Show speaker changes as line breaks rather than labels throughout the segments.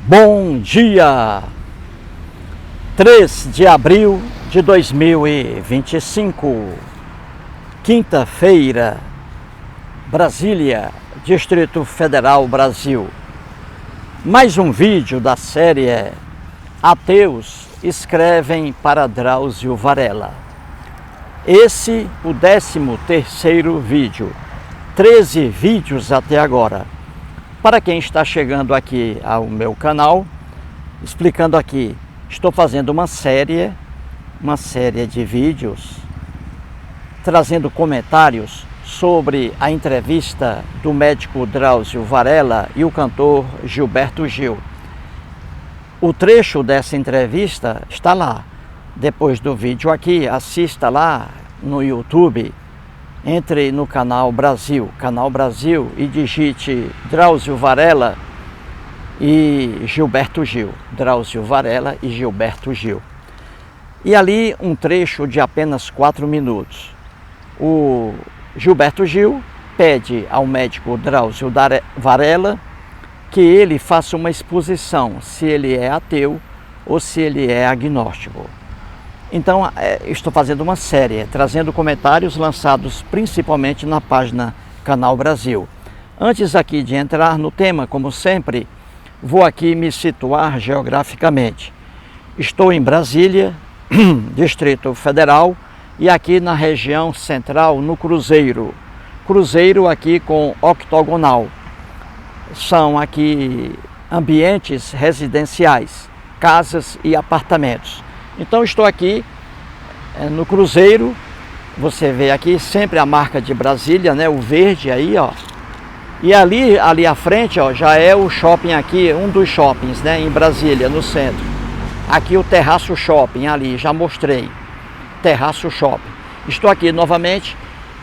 Bom dia! 3 de abril de 2025, quinta-feira, Brasília, Distrito Federal, Brasil. Mais um vídeo da série Ateus escrevem para Drauzio Varela. Esse, o 13º vídeo, 13 vídeos até agora. Para quem está chegando aqui ao meu canal, explicando aqui, estou fazendo uma série de vídeos, trazendo comentários sobre a entrevista do médico Drauzio Varela e o cantor Gilberto Gil. O trecho dessa entrevista está lá. Depois do vídeo aqui, assista lá no YouTube. Entre no canal Brasil, e digite Drauzio Varela e Gilberto Gil. Drauzio Varela e Gilberto Gil. E ali um trecho de apenas 4 minutos. O Gilberto Gil pede ao médico Drauzio Varela que ele faça uma exposição se ele é ateu ou se ele é agnóstico. Então, estou fazendo uma série, trazendo comentários lançados principalmente na página Canal Brasil. Antes aqui de entrar no tema, como sempre, vou aqui me situar geograficamente. Estou em Brasília, Distrito Federal, e aqui na região central, no Cruzeiro. Cruzeiro aqui com octogonal. São aqui ambientes residenciais, casas e apartamentos. Então estou aqui no Cruzeiro, você vê aqui sempre a marca de Brasília, né, o verde aí, ó. E ali à frente, ó, já é o shopping aqui, um dos shoppings, né, em Brasília, no centro. Aqui o Terraço Shopping, ali, já mostrei. Terraço Shopping. Estou aqui novamente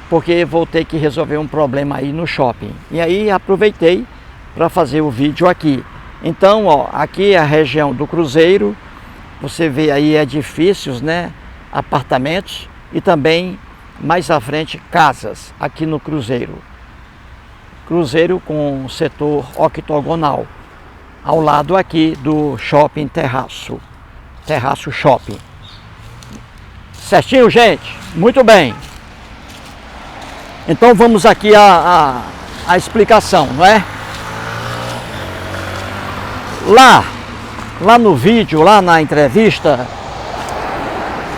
porque vou ter que resolver um problema aí no shopping. E aí aproveitei para fazer o vídeo aqui. Então, ó, aqui é a região do Cruzeiro. Você vê aí edifícios, né, apartamentos e também mais à frente casas aqui no Cruzeiro. Cruzeiro com setor octogonal, ao lado aqui do shopping Terraço Shopping. Certinho, gente? Muito bem. Então vamos aqui a explicação, não é? Lá no vídeo, lá na entrevista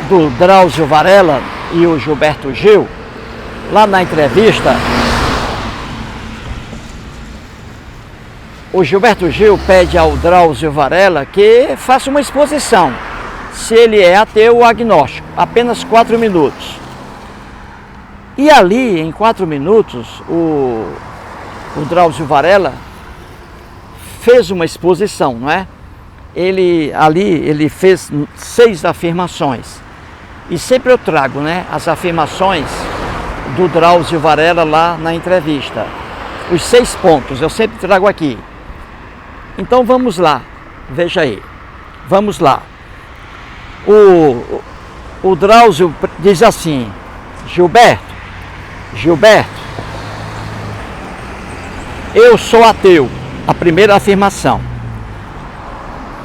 do Drauzio Varela e o Gilberto Gil, lá na entrevista, o Gilberto Gil pede ao Drauzio Varela que faça uma exposição, se ele é ateu ou agnóstico, apenas 4 minutos. E ali, em 4 minutos, o Drauzio Varela fez uma exposição, não é? Ele fez 6 afirmações. E sempre eu trago, né, as afirmações do Drauzio Varela lá na entrevista. Os 6 pontos, eu sempre trago aqui. Então vamos lá, veja aí. Vamos lá. O Drauzio diz assim: Gilberto, eu sou ateu. A primeira afirmação.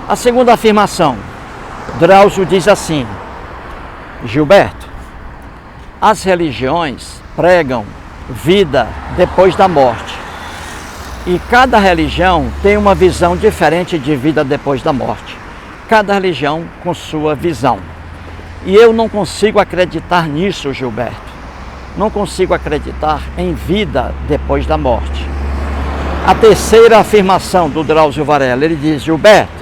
A segunda afirmação, Drauzio diz assim: Gilberto, as religiões pregam vida depois da morte. E cada religião tem uma visão diferente de vida depois da morte. Cada religião com sua visão. E eu não consigo acreditar nisso, Gilberto. Não consigo acreditar em vida depois da morte. A terceira afirmação do Drauzio Varela, ele diz: Gilberto,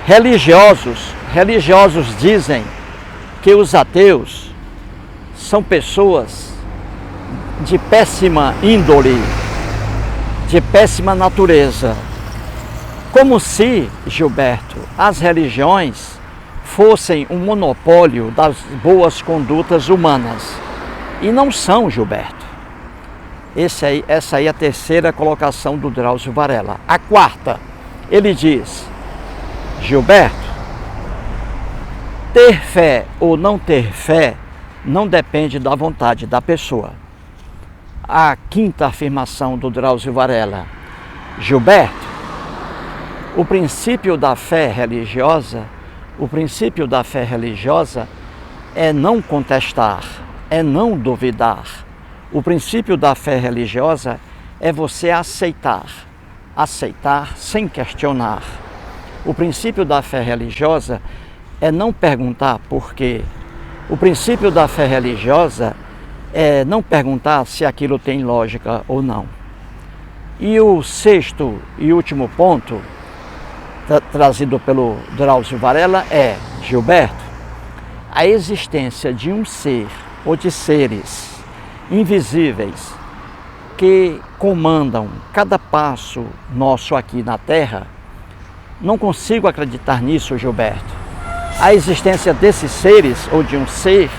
religiosos dizem que os ateus são pessoas de péssima índole, de péssima natureza. Como se, Gilberto, as religiões fossem um monopólio das boas condutas humanas. E não são, Gilberto. Essa aí é a terceira colocação do Drauzio Varela. A quarta, ele diz: Gilberto, ter fé ou não ter fé não depende da vontade da pessoa. A quinta afirmação do Drauzio Varela: Gilberto, O princípio da fé religiosa, é não contestar, é não duvidar. O princípio da fé religiosa é você aceitar sem questionar. O princípio da fé religiosa é não perguntar por quê. O princípio da fé religiosa é não perguntar se aquilo tem lógica ou não. E o sexto e último ponto, trazido pelo Drauzio Varela, é, Gilberto, a existência de um ser ou de seres invisíveis que comandam cada passo nosso aqui na Terra. Não consigo acreditar nisso, Gilberto. A existência desses seres ou de um ser,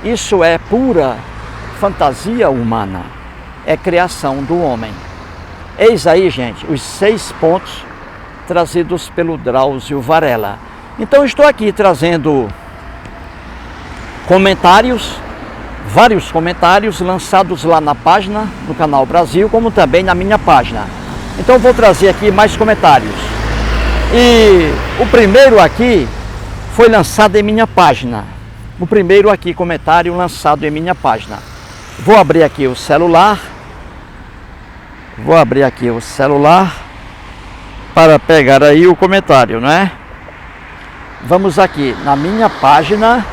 isso é pura fantasia humana, é criação do homem. Eis aí, gente, os 6 pontos trazidos pelo Drauzio Varela. Então estou aqui trazendo comentários, vários comentários lançados lá na página do Canal Brasil, como também na minha página. Então vou trazer aqui mais comentários. E o primeiro aqui foi lançado em minha página. O primeiro aqui, comentário lançado em minha página. Vou abrir aqui o celular. Para pegar aí o comentário, não é? Vamos aqui na minha página,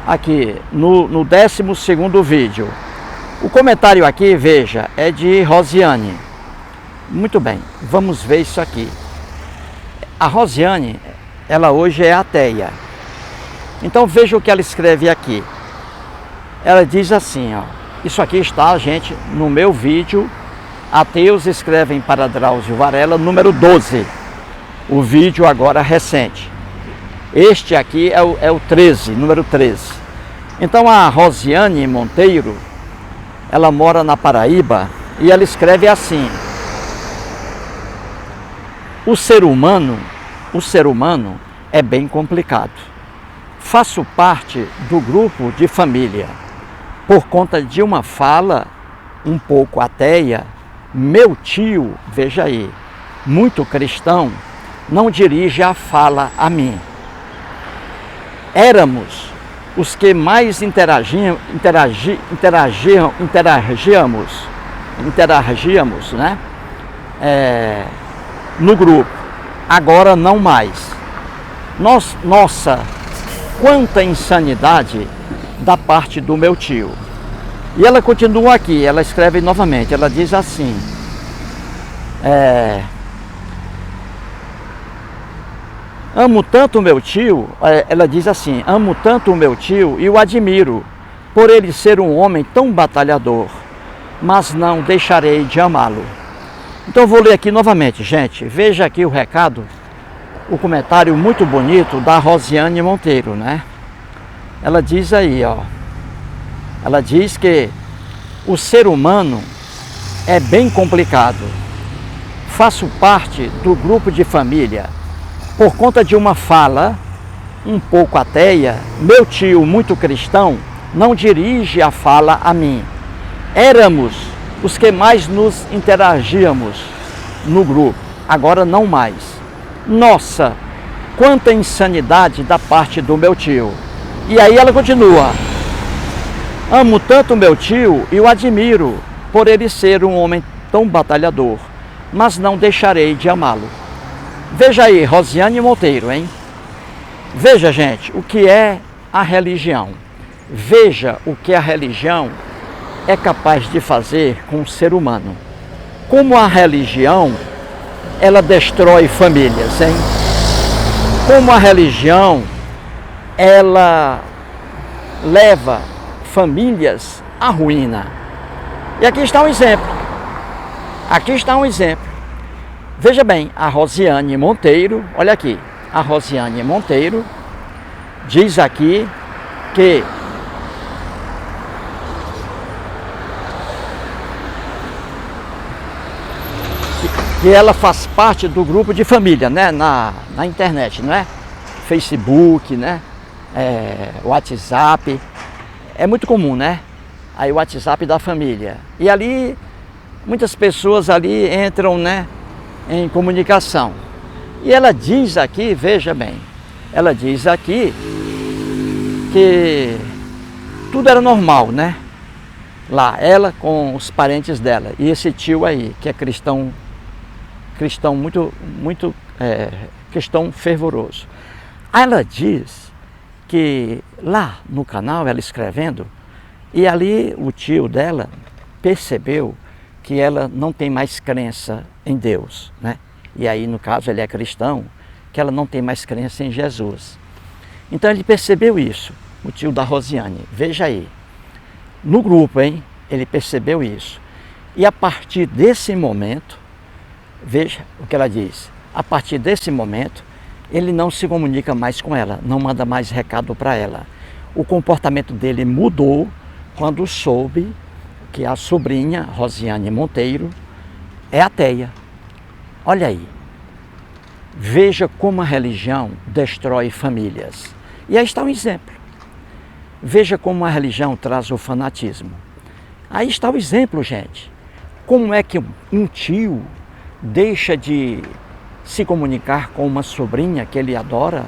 aqui no 12º vídeo. O comentário aqui, veja, é de Rosiane. Muito bem, vamos ver isso aqui. A Rosiane, ela hoje é ateia. Então veja o que ela escreve aqui. Ela diz assim, ó. Isso aqui está, gente, no meu vídeo Ateus Escrevem para Drauzio Varela, número 12. O vídeo agora recente. Este aqui é o 13, número 13. Então a Rosiane Monteiro, ela mora na Paraíba e ela escreve assim: o ser humano é bem complicado. Faço parte do grupo de família. Por conta de uma fala um pouco ateia, meu tio, veja aí, muito cristão, não dirige a fala a mim. Éramos os que mais interagíamos, né? No grupo. Agora não mais. Nossa, quanta insanidade da parte do meu tio. E ela continua aqui, ela escreve novamente, ela diz assim: amo tanto o meu tio, ela diz assim, amo tanto o meu tio e o admiro por ele ser um homem tão batalhador, mas não deixarei de amá-lo. Então vou ler aqui novamente, gente, veja aqui o recado, o comentário muito bonito da Rosiane Monteiro, né? Ela diz aí, ó, ela diz que o ser humano é bem complicado. Faço parte do grupo de família. Por conta de uma fala um pouco ateia, meu tio, muito cristão, não dirige a fala a mim. Éramos os que mais nos interagíamos no grupo, agora não mais. Nossa, quanta insanidade da parte do meu tio. E aí ela continua: amo tanto meu tio e o admiro por ele ser um homem tão batalhador, mas não deixarei de amá-lo. Veja aí, Rosiane Monteiro, hein? Veja, gente, o que é a religião. Veja o que a religião é capaz de fazer com o ser humano. Como a religião, ela destrói famílias, hein? Como a religião, ela leva famílias à ruína. E aqui está um exemplo. Veja bem, a Rosiane Monteiro, olha aqui, a Rosiane Monteiro diz aqui que ela faz parte do grupo de família, né, na internet, não é? Facebook, né? WhatsApp, é muito comum, né? Aí o WhatsApp da família. E ali, muitas pessoas ali entram, né? em comunicação. E ela diz aqui, veja bem, ela diz aqui que tudo era normal, né? Lá, ela com os parentes dela e esse tio aí, que é cristão muito cristão fervoroso. Aí ela diz que lá no canal, ela escrevendo, e ali o tio dela percebeu que ela não tem mais crença em Deus, né? E aí, no caso, ele é cristão, que ela não tem mais crença em Jesus. Então ele percebeu isso, o tio da Rosiane. Veja aí, no grupo, hein? Ele percebeu isso. E a partir desse momento, veja o que ela diz, a partir desse momento, ele não se comunica mais com ela, não manda mais recado para ela. O comportamento dele mudou quando soube que a sobrinha, Rosiane Monteiro, é ateia. Olha aí, veja como a religião destrói famílias. E aí está um exemplo. Veja como a religião traz o fanatismo. Aí está o exemplo, gente. Como é que um tio deixa de se comunicar com uma sobrinha que ele adora?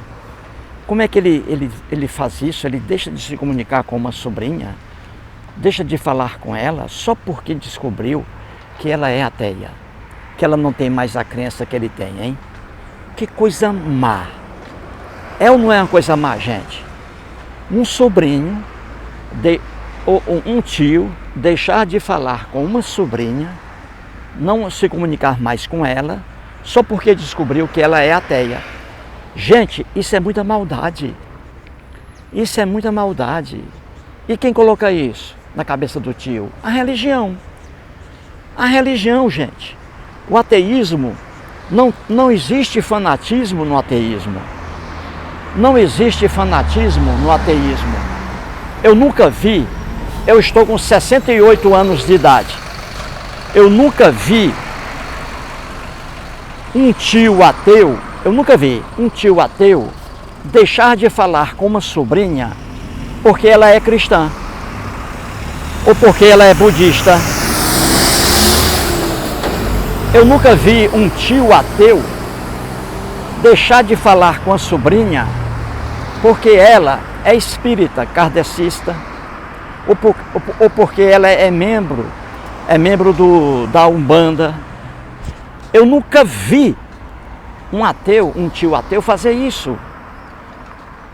Como é que ele faz isso? Ele deixa de se comunicar com uma sobrinha, deixa de falar com ela só porque descobriu que ela é ateia, que ela não tem mais a crença que ele tem, hein? Que coisa má. É ou não é uma coisa má, gente? Um sobrinho, um tio, deixar de falar com uma sobrinha, não se comunicar mais com ela, só porque descobriu que ela é ateia. Gente, isso é muita maldade. Isso é muita maldade. E quem coloca isso na cabeça do tio? A religião. A religião, gente. O ateísmo, não existe fanatismo no ateísmo. Não existe fanatismo no ateísmo. Eu nunca vi, eu estou com 68 anos de idade, eu nunca vi um tio ateu, deixar de falar com uma sobrinha porque ela é cristã ou porque ela é budista. Eu nunca vi um tio ateu deixar de falar com a sobrinha porque ela é espírita, kardecista, ou porque ela é membro da Umbanda. Eu nunca vi um tio ateu fazer isso.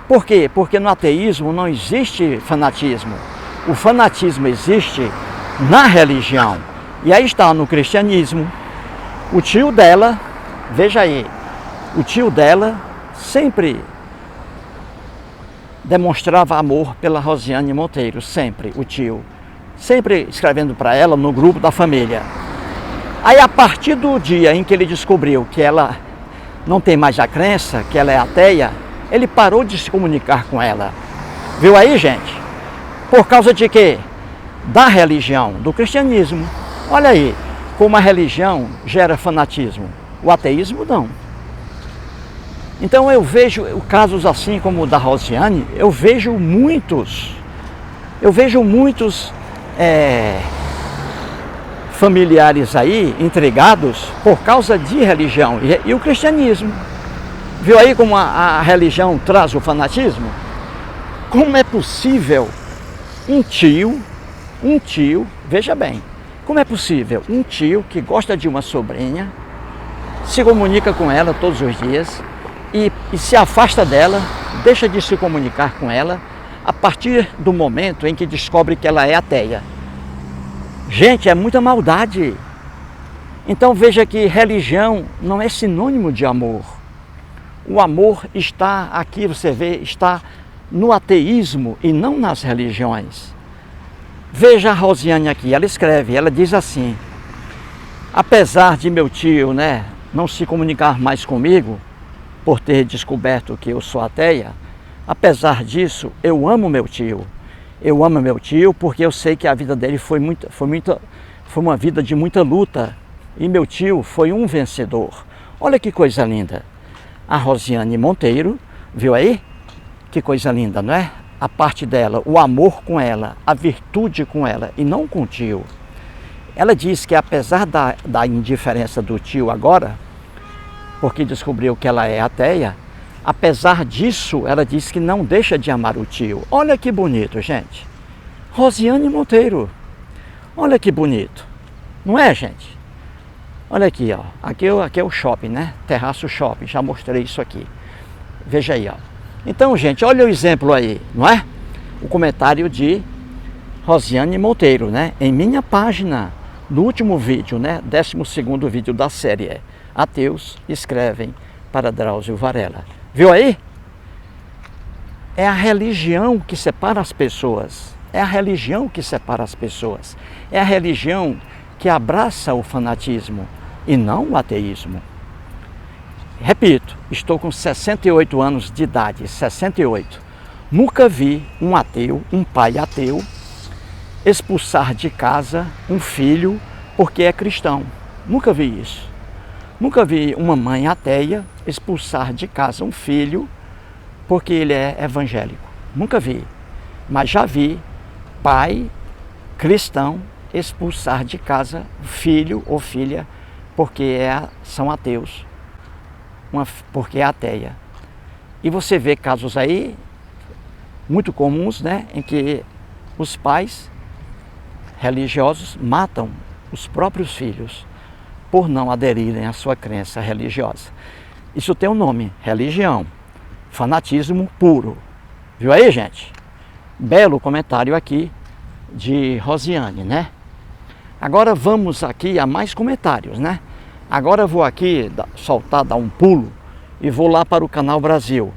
Por quê? Porque no ateísmo não existe fanatismo. O fanatismo existe na religião. E aí está no cristianismo. O tio dela, veja aí, o tio dela sempre demonstrava amor pela Rosiane Monteiro, sempre, o tio. Sempre escrevendo para ela no grupo da família. Aí a partir do dia em que ele descobriu que ela não tem mais a crença, que ela é ateia, ele parou de se comunicar com ela. Viu aí, gente? Por causa de quê? Da religião, do cristianismo. Olha aí, como a religião gera fanatismo. O ateísmo não. Então eu vejo casos assim como o da Rosiane, eu vejo muitos familiares aí entregados por causa de religião e o cristianismo. Viu aí como a religião traz o fanatismo? Como é possível um tio, veja bem, como é possível um tio que gosta de uma sobrinha, se comunica com ela todos os dias e se afasta dela, deixa de se comunicar com ela a partir do momento em que descobre que ela é ateia. Gente, é muita maldade. Então veja que religião não é sinônimo de amor. O amor está aqui, você vê, está no ateísmo e não nas religiões. Veja a Rosiane aqui, ela escreve, ela diz assim: apesar de meu tio, não se comunicar mais comigo, por ter descoberto que eu sou ateia, apesar disso, eu amo meu tio. Eu amo meu tio porque eu sei que a vida dele foi uma vida de muita luta. E meu tio foi um vencedor. Olha que coisa linda. A Rosiane Monteiro, viu aí? Que coisa linda, não é? A parte dela, o amor com ela, a virtude com ela e não com o tio. Ela diz que apesar da indiferença do tio agora, porque descobriu que ela é ateia, apesar disso, ela diz que não deixa de amar o tio. Olha que bonito, gente. Rosiane Monteiro. Olha que bonito. Não é, gente? Olha aqui, ó. Aqui é o shopping, né? Terraço Shopping. Já mostrei isso aqui. Veja aí, ó. Então, gente, olha o exemplo aí, não é? O comentário de Rosiane Monteiro, né? Em minha página, no último vídeo, né? 12º vídeo da série, Ateus escrevem para Drauzio Varela. Viu aí? É a religião que separa as pessoas. É a religião que separa as pessoas. É a religião que abraça o fanatismo e não o ateísmo. Repito, estou com 68 anos de idade, 68. Nunca vi um ateu, um pai ateu, expulsar de casa um filho porque é cristão. Nunca vi isso. Nunca vi uma mãe ateia expulsar de casa um filho porque ele é evangélico. Nunca vi. Mas já vi pai cristão expulsar de casa filho ou filha porque são ateus, porque é ateia. E você vê casos aí muito comuns, né, em que os pais religiosos matam os próprios filhos por não aderirem à sua crença religiosa. Isso tem um nome, religião, fanatismo puro. Viu aí, gente? Belo comentário aqui de Rosiane, né? Agora vamos aqui a mais comentários, né? Agora eu vou aqui dar um pulo e vou lá para o Canal Brasil.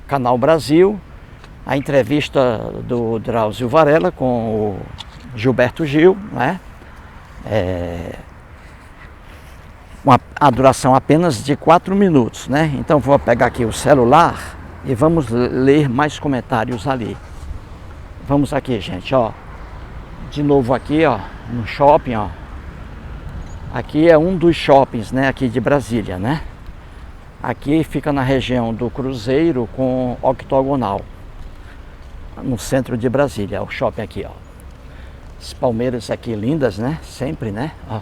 Canal Brasil, a entrevista do Drauzio Varela com o Gilberto Gil, né? A duração apenas de 4 minutos, né? Então vou pegar aqui o celular e vamos ler mais comentários ali. Vamos aqui, gente, ó. De novo aqui, ó, no shopping, ó. Aqui é um dos shoppings, né, aqui de Brasília, né? Aqui fica na região do Cruzeiro com Octogonal, no centro de Brasília, o shopping aqui, ó. As palmeiras aqui lindas, né? Sempre, né? Ó.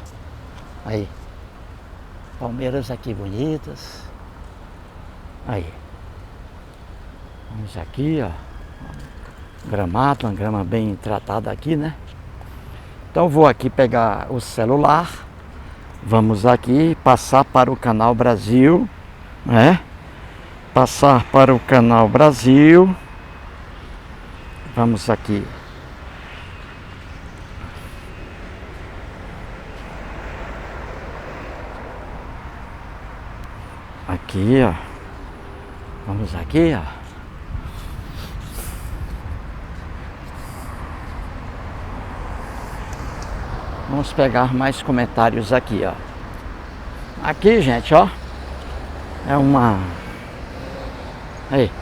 Aí. Palmeiras aqui bonitas. Aí. Vamos aqui, ó. Gramado, uma grama bem tratada aqui, né? Então vou aqui pegar o celular. Vamos aqui passar para o Canal Brasil, né? Passar para o Canal Brasil. Vamos aqui. Aqui, ó. Vamos aqui, ó. Vamos pegar mais comentários aqui, ó. Aqui, gente, ó. É aí,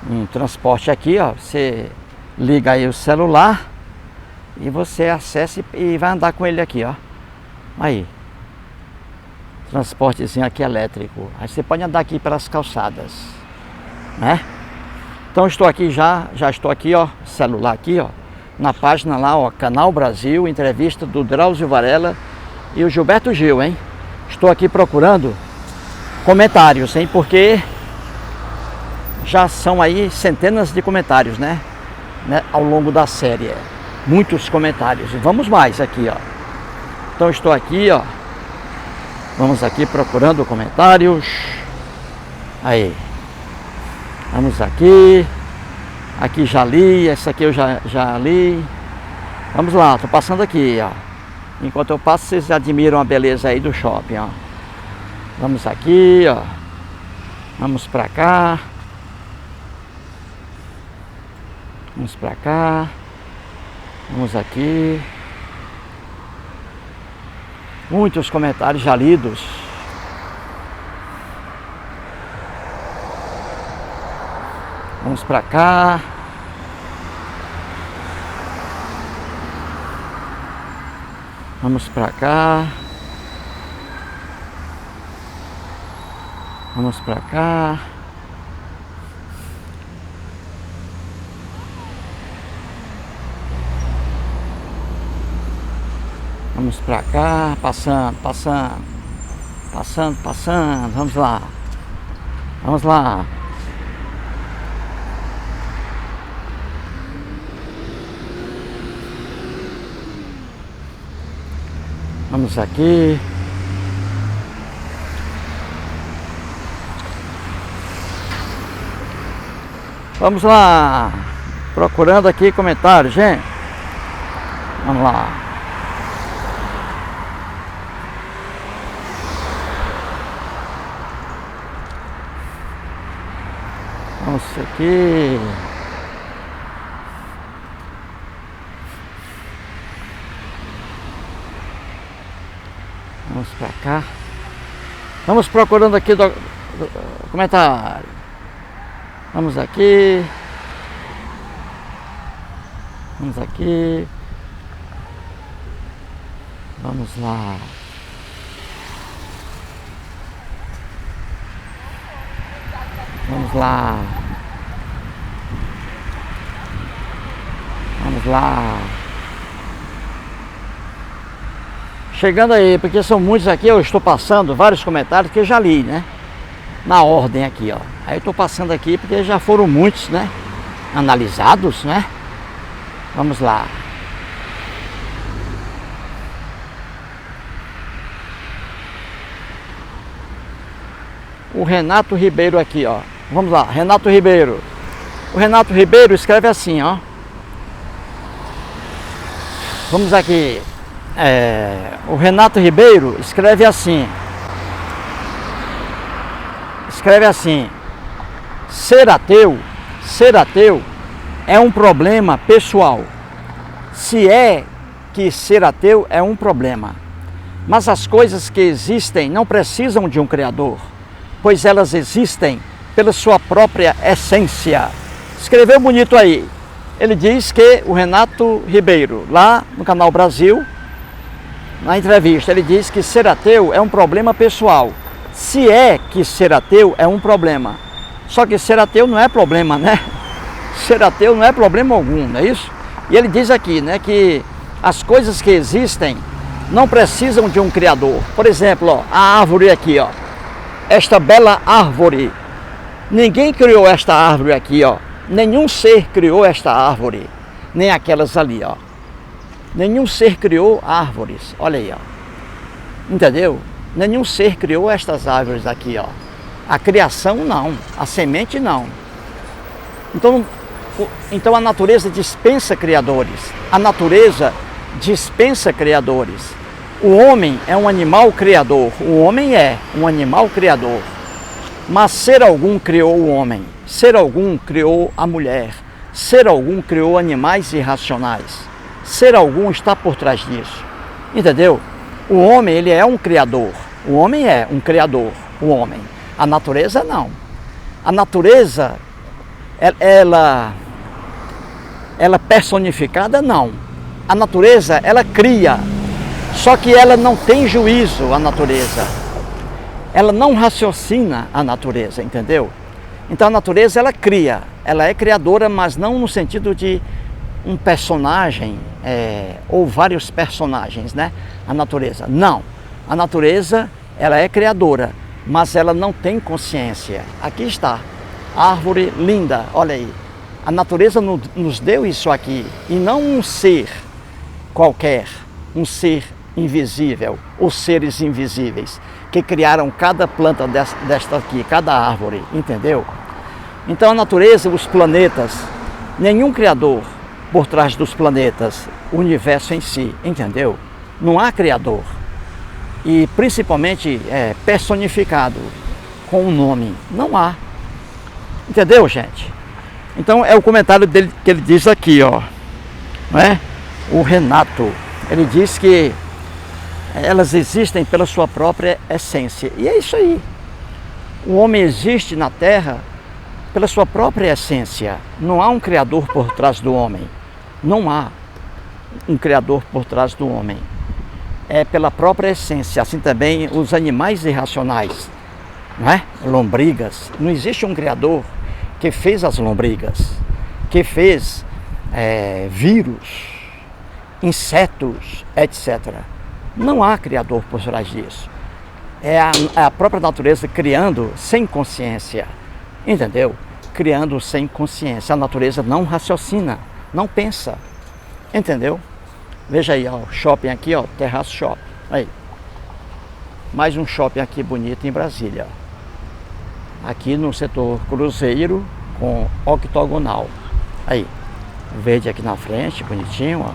um transporte aqui, ó. Você liga aí o celular e você acessa e vai andar com ele aqui, ó. Aí. Transportezinho aqui elétrico. Aí você pode andar aqui pelas calçadas, né? Então estou aqui já estou aqui, ó, celular aqui, ó, na página lá, ó, Canal Brasil, entrevista do Drauzio Varela e o Gilberto Gil, hein? Estou aqui procurando comentários, hein? Porque já são aí centenas de comentários, né? Ao longo da série, muitos comentários. E vamos mais aqui, ó. Então estou aqui, ó. Vamos aqui procurando comentários. Aí. Vamos aqui. Aqui já li. Essa aqui eu já li. Vamos lá, tô passando aqui, ó. Enquanto eu passo, vocês admiram a beleza aí do shopping, ó. Vamos aqui, ó. Vamos pra cá. Vamos pra cá. Vamos aqui. Muitos comentários já lidos. Vamos pra cá. Vamos pra cá. Vamos pra cá. Vamos pra cá, passando. passando, passando, vamos lá. Vamos lá. Vamos aqui. Vamos lá. Procurando aqui comentários, gente. Vamos lá. Vamos aqui. Vamos pra cá. Vamos procurando aqui do comentário. Vamos aqui. Vamos aqui. Vamos lá. Vamos lá. Vamos lá. Chegando aí, porque são muitos aqui, eu estou passando vários comentários que eu já li, né? Na ordem aqui, ó. Aí eu estou passando aqui porque já foram muitos, né? Analisados, né? Vamos lá. O Renato Ribeiro aqui, ó. Vamos lá, Renato Ribeiro. O Renato Ribeiro escreve assim, ó. Vamos aqui. O Renato Ribeiro escreve assim. Escreve assim: ser ateu é um problema pessoal. Se é que ser ateu é um problema. Mas as coisas que existem não precisam de um criador, pois elas existem pela sua própria essência. Escreveu bonito aí. Ele diz que o Renato Ribeiro, lá no Canal Brasil, na entrevista, ele diz que ser ateu é um problema pessoal. Se é que ser ateu é um problema. Só que ser ateu não é problema, né? Ser ateu não é problema algum, não é isso? E ele diz aqui, né, que as coisas que existem não precisam de um criador. Por exemplo, ó, a árvore aqui, ó. Esta bela árvore. Ninguém criou esta árvore aqui, ó. Nenhum ser criou esta árvore. Nem aquelas ali, ó. Nenhum ser criou árvores. Olha aí, ó. Entendeu? Nenhum ser criou estas árvores aqui, ó. A criação não, a semente não. Então a natureza dispensa criadores. A natureza dispensa criadores. O homem é um animal criador. O homem é um animal criador. Mas ser algum criou o homem. Ser algum criou a mulher. Ser algum criou animais irracionais. Ser algum está por trás disso. Entendeu? O homem, ele é um criador. O homem é um criador. O homem. A natureza não. A natureza, ela personificada, não. A natureza, ela cria. Só que ela não tem juízo, a natureza. Ela não raciocina, a natureza, entendeu? Então a natureza, ela cria. Ela é criadora, mas não no sentido de um personagem ou vários personagens, né? A natureza. Não. A natureza, ela é criadora, mas ela não tem consciência. Aqui está. Árvore linda, olha aí. A natureza nos deu isso aqui. E não um ser qualquer, um ser invisível, ou seres invisíveis, que criaram cada planta desta aqui, cada árvore, entendeu? Então a natureza, os planetas, nenhum criador por trás dos planetas, o universo em si, entendeu? Não há criador. E principalmente personificado com um nome, não há. Entendeu, gente? Então é o comentário dele que ele diz aqui, ó, não é? O Renato, ele diz que elas existem pela sua própria essência. E é isso aí. O homem existe na Terra pela sua própria essência. Não há um criador por trás do homem. Não há um criador por trás do homem. É pela própria essência. Assim também os animais irracionais, não é? Lombrigas. Não existe um criador que fez as lombrigas, que fez vírus, insetos, etc. Não há criador por trás disso. é a própria natureza criando sem consciência, entendeu? Criando sem consciência. A natureza não raciocina, não pensa, entendeu? Veja aí, ó, o shopping aqui, ó, Terraço Shopping. Aí. Mais um shopping aqui bonito em Brasília. Aqui no setor Cruzeiro com octogonal. Aí, verde aqui na frente, bonitinho, ó.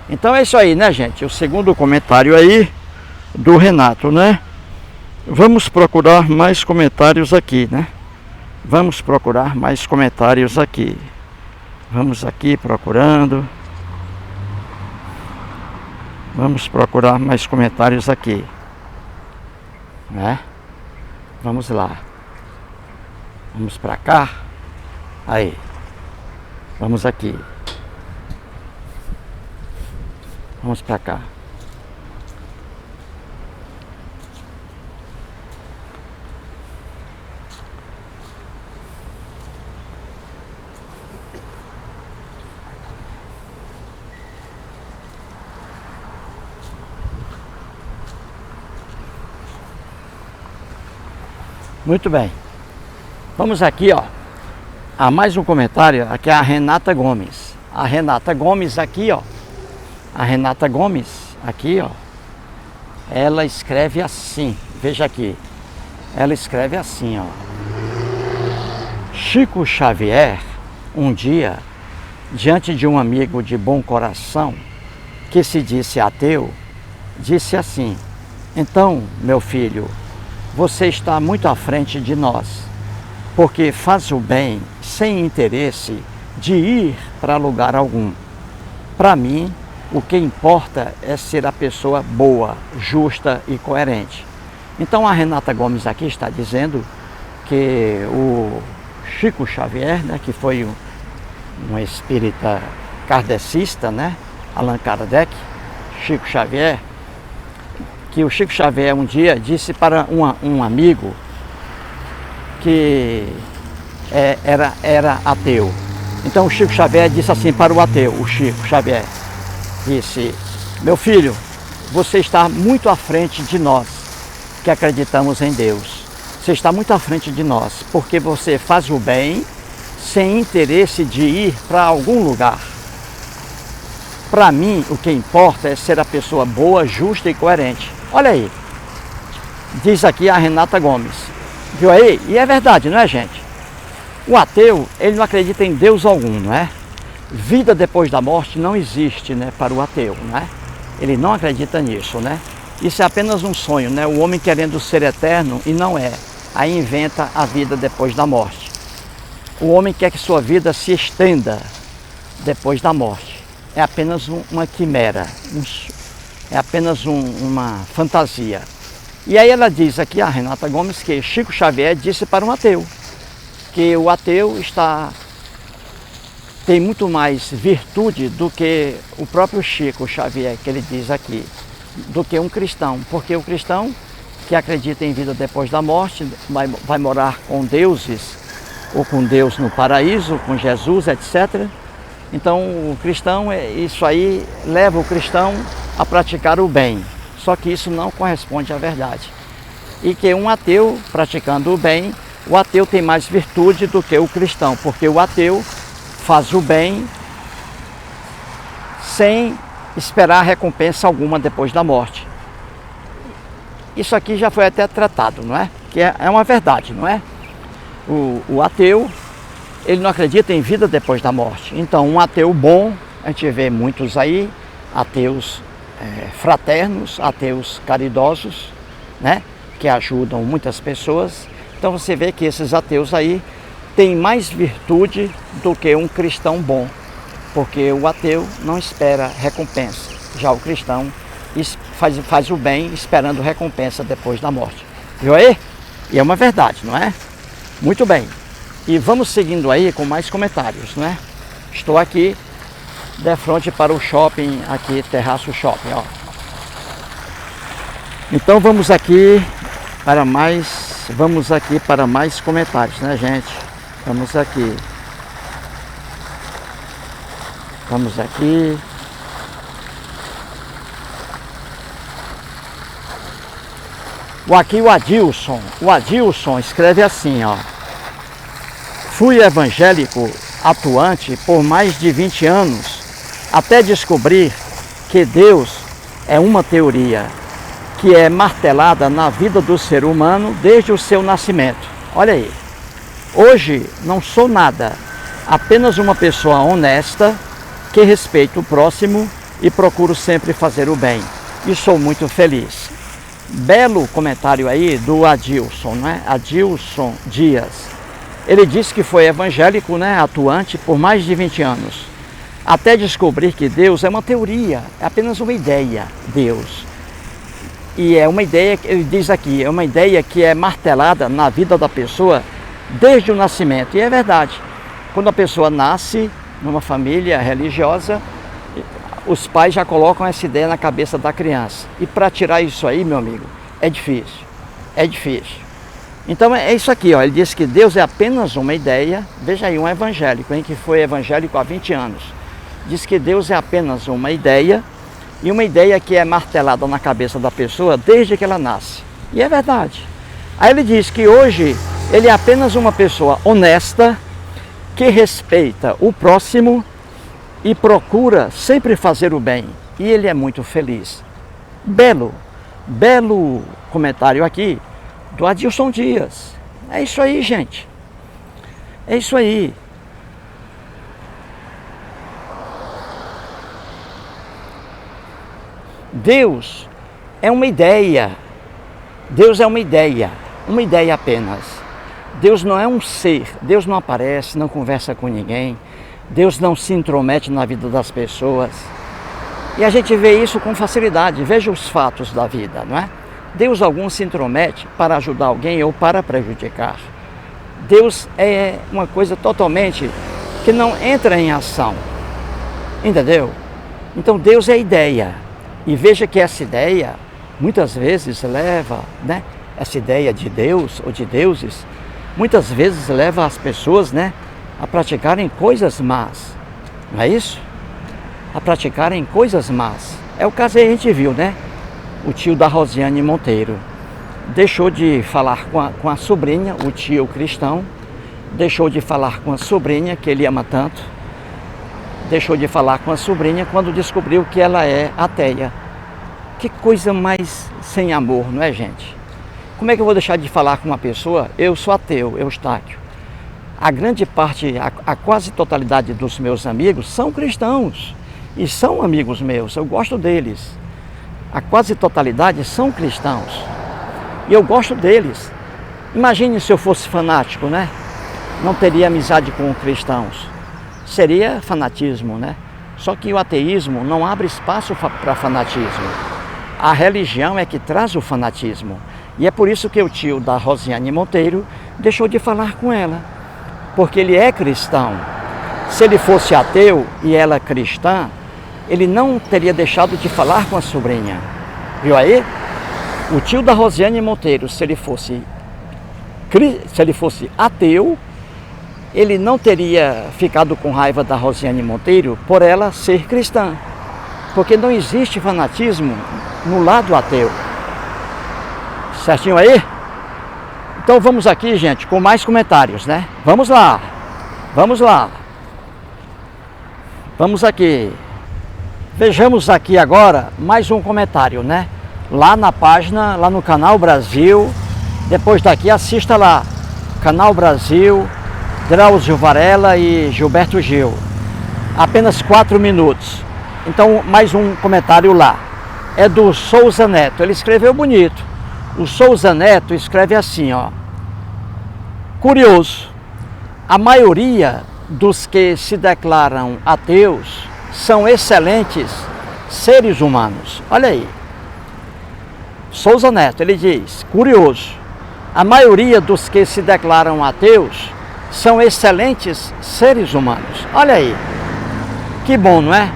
Então é isso aí, né, gente? O segundo comentário aí do Renato, né? Vamos procurar mais comentários aqui, né? Vamos procurar mais comentários aqui. Vamos aqui procurando. Vamos procurar mais comentários aqui, né? Vamos lá. Vamos para cá. Aí. Vamos aqui. Vamos para cá. Muito bem. Vamos aqui, ó, a mais um comentário. Aqui é a Renata Gomes. A Renata Gomes aqui, ó. A Renata Gomes aqui, ó. Ela escreve assim. Veja aqui. Ela escreve assim, ó. Chico Xavier, um dia, diante de um amigo de bom coração, que se disse ateu, disse assim: então, meu filho, você está muito à frente de nós, porque faz o bem sem interesse de ir para lugar algum. Para mim, o que importa é ser a pessoa boa, justa e coerente. Então a Renata Gomes aqui está dizendo que o Chico Xavier, né, que foi um espírita kardecista, né, Allan Kardec, Chico Xavier, que o Chico Xavier um dia disse para um amigo que era ateu. Então o Chico Xavier disse assim para o ateu, o Chico Xavier, disse: meu filho, você está muito à frente de nós que acreditamos em Deus. Você está muito à frente de nós, porque você faz o bem sem interesse de ir para algum lugar. Para mim, o que importa é ser a pessoa boa, justa e coerente. Olha aí, diz aqui a Renata Gomes. Viu aí? E é verdade, não é, gente? O ateu, ele não acredita em Deus algum, não é? Vida depois da morte não existe, né, para o ateu, não é? Ele não acredita nisso, né? Isso é apenas um sonho, né? O homem querendo ser eterno e não é. Aí inventa a vida depois da morte. O homem quer que sua vida se estenda depois da morte. É apenas uma quimera, é apenas uma fantasia. E aí ela diz aqui, a Renata Gomes, que Chico Xavier disse para um ateu, que o ateu tem muito mais virtude do que o próprio Chico Xavier, que ele diz aqui, do que um cristão. Porque o cristão que acredita em vida depois da morte vai morar com deuses, ou com Deus no paraíso, com Jesus, etc. Então o cristão, isso aí leva o cristão a praticar o bem. Só que isso não corresponde à verdade. E que um ateu praticando o bem, o ateu tem mais virtude do que o cristão, porque o ateu faz o bem sem esperar recompensa alguma depois da morte. Isso aqui já foi até tratado, não é? Que é uma verdade, não é? O ateu, ele não acredita em vida depois da morte. Então, um ateu bom, a gente vê muitos aí, ateus fraternos, ateus caridosos, né? Que ajudam muitas pessoas. Então você vê que esses ateus aí têm mais virtude do que um cristão bom, porque o ateu não espera recompensa, já o cristão faz o bem esperando recompensa depois da morte. Viu aí? E é uma verdade, não é? Muito bem. E vamos seguindo aí com mais comentários, né? Estou aqui de frente para o shopping, aqui, Terraço Shopping, ó. Então vamos aqui para mais comentários, né, gente? Vamos aqui. Vamos aqui. Aqui o Adilson escreve assim, ó. Fui evangélico atuante por mais de 20 anos, até descobrir que Deus é uma teoria que é martelada na vida do ser humano desde o seu nascimento. Olha aí. Hoje não sou nada, apenas uma pessoa honesta que respeita o próximo e procuro sempre fazer o bem. E sou muito feliz. Belo comentário aí do Adilson, né? Adilson Dias. Ele disse que foi evangélico, né, atuante por mais de 20 anos, até descobrir que Deus é uma teoria, é apenas uma ideia, Deus. E é uma ideia, ele diz aqui, é uma ideia que é martelada na vida da pessoa desde o nascimento. E é verdade. Quando a pessoa nasce numa família religiosa, os pais já colocam essa ideia na cabeça da criança. E para tirar isso aí, meu amigo, é difícil. É difícil. Então é isso aqui, ó. Ele diz que Deus é apenas uma ideia. Veja aí, um evangélico, hein, que foi evangélico há 20 anos. Diz que Deus é apenas uma ideia, e uma ideia que é martelada na cabeça da pessoa desde que ela nasce. E é verdade. Aí ele diz que hoje ele é apenas uma pessoa honesta, que respeita o próximo e procura sempre fazer o bem. E ele é muito feliz. Belo comentário aqui do Adilson Dias. É isso aí, gente. É isso aí. Deus é uma ideia. Deus é uma ideia apenas. Deus não é um ser. Deus não aparece, não conversa com ninguém. Deus não se intromete na vida das pessoas. E a gente vê isso com facilidade. Veja os fatos da vida, não é? Deus algum se intromete para ajudar alguém ou para prejudicar. Deus é uma coisa totalmente que não entra em ação. Entendeu? Então Deus é ideia. E veja que essa ideia, muitas vezes leva, né? Essa ideia de Deus ou de deuses, muitas vezes leva as pessoas, né, a praticarem coisas más. Não é isso? A praticarem coisas más. É o caso aí, a gente viu, né? O tio da Rosiane Monteiro deixou de falar com a sobrinha, o tio cristão, deixou de falar com a sobrinha, que ele ama tanto, deixou de falar com a sobrinha quando descobriu que ela é ateia. Que coisa mais sem amor, não é, gente? Como é que eu vou deixar de falar com uma pessoa? Eu sou ateu, Eustáquio. A grande parte, a quase totalidade dos meus amigos são cristãos e são amigos meus, eu gosto deles. A quase totalidade são cristãos e eu gosto deles. Imagine se eu fosse fanático, né? Não teria amizade com cristãos. Seria fanatismo, né? Só que o ateísmo não abre espaço para fanatismo. A religião é que traz o fanatismo. E é por isso que o tio da Rosiane Monteiro deixou de falar com ela. Porque ele é cristão. Se ele fosse ateu e ela cristã, ele não teria deixado de falar com a sobrinha. Viu aí? O tio da Rosiane Monteiro, se ele fosse ateu, ele não teria ficado com raiva da Rosiane Monteiro por ela ser cristã. Porque não existe fanatismo no lado ateu. Certinho aí? Então vamos aqui, gente, com mais comentários, né? Vamos lá. Vamos lá. Vamos aqui. Vejamos aqui agora mais um comentário, né? Lá na página, lá no Canal Brasil. Depois daqui, assista lá. Canal Brasil, Drauzio Varela e Gilberto Gil. Apenas 4 minutos. Então, mais um comentário lá. É do Souza Neto. Ele escreveu bonito. O Souza Neto escreve assim, ó. Curioso. A maioria dos que se declaram ateus são excelentes seres humanos. Olha aí. Souza Neto, ele diz, curioso. A maioria dos que se declaram ateus são excelentes seres humanos. Olha aí. Que bom, não é?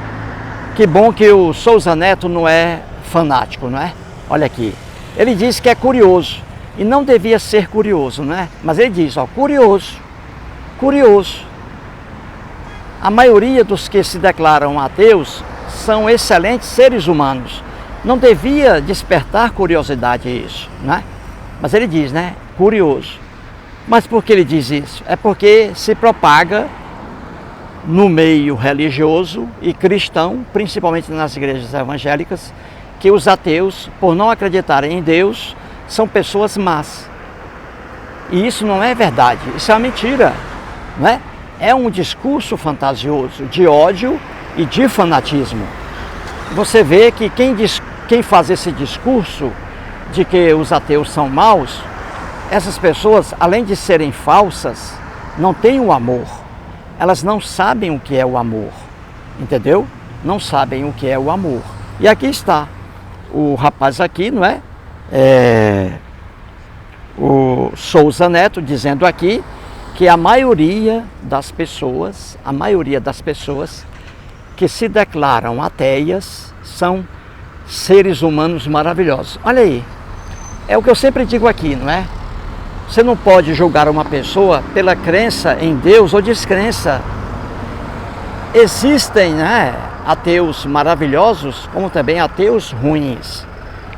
Que bom que o Souza Neto não é fanático, não é? Olha aqui. Ele diz que é curioso. E não devia ser curioso, não é? Mas ele diz, ó, curioso. Curioso. A maioria dos que se declaram ateus são excelentes seres humanos. Não devia despertar curiosidade isso, né? Mas ele diz, né? Curioso. Mas por que ele diz isso? É porque se propaga no meio religioso e cristão, principalmente nas igrejas evangélicas, que os ateus, por não acreditarem em Deus, são pessoas más. E isso não é verdade, isso é uma mentira, não é? É um discurso fantasioso de ódio e de fanatismo. Você vê que quem faz esse discurso de que os ateus são maus, essas pessoas, além de serem falsas, não têm o amor. Elas não sabem o que é o amor, entendeu? Não sabem o que é o amor. E aqui está, o rapaz aqui, não é? O Souza Neto dizendo aqui que a maioria das pessoas que se declaram ateias são seres humanos maravilhosos. Olha aí, é o que eu sempre digo aqui, não é? Você não pode julgar uma pessoa pela crença em Deus ou descrença. Existem, né, ateus maravilhosos, como também ateus ruins.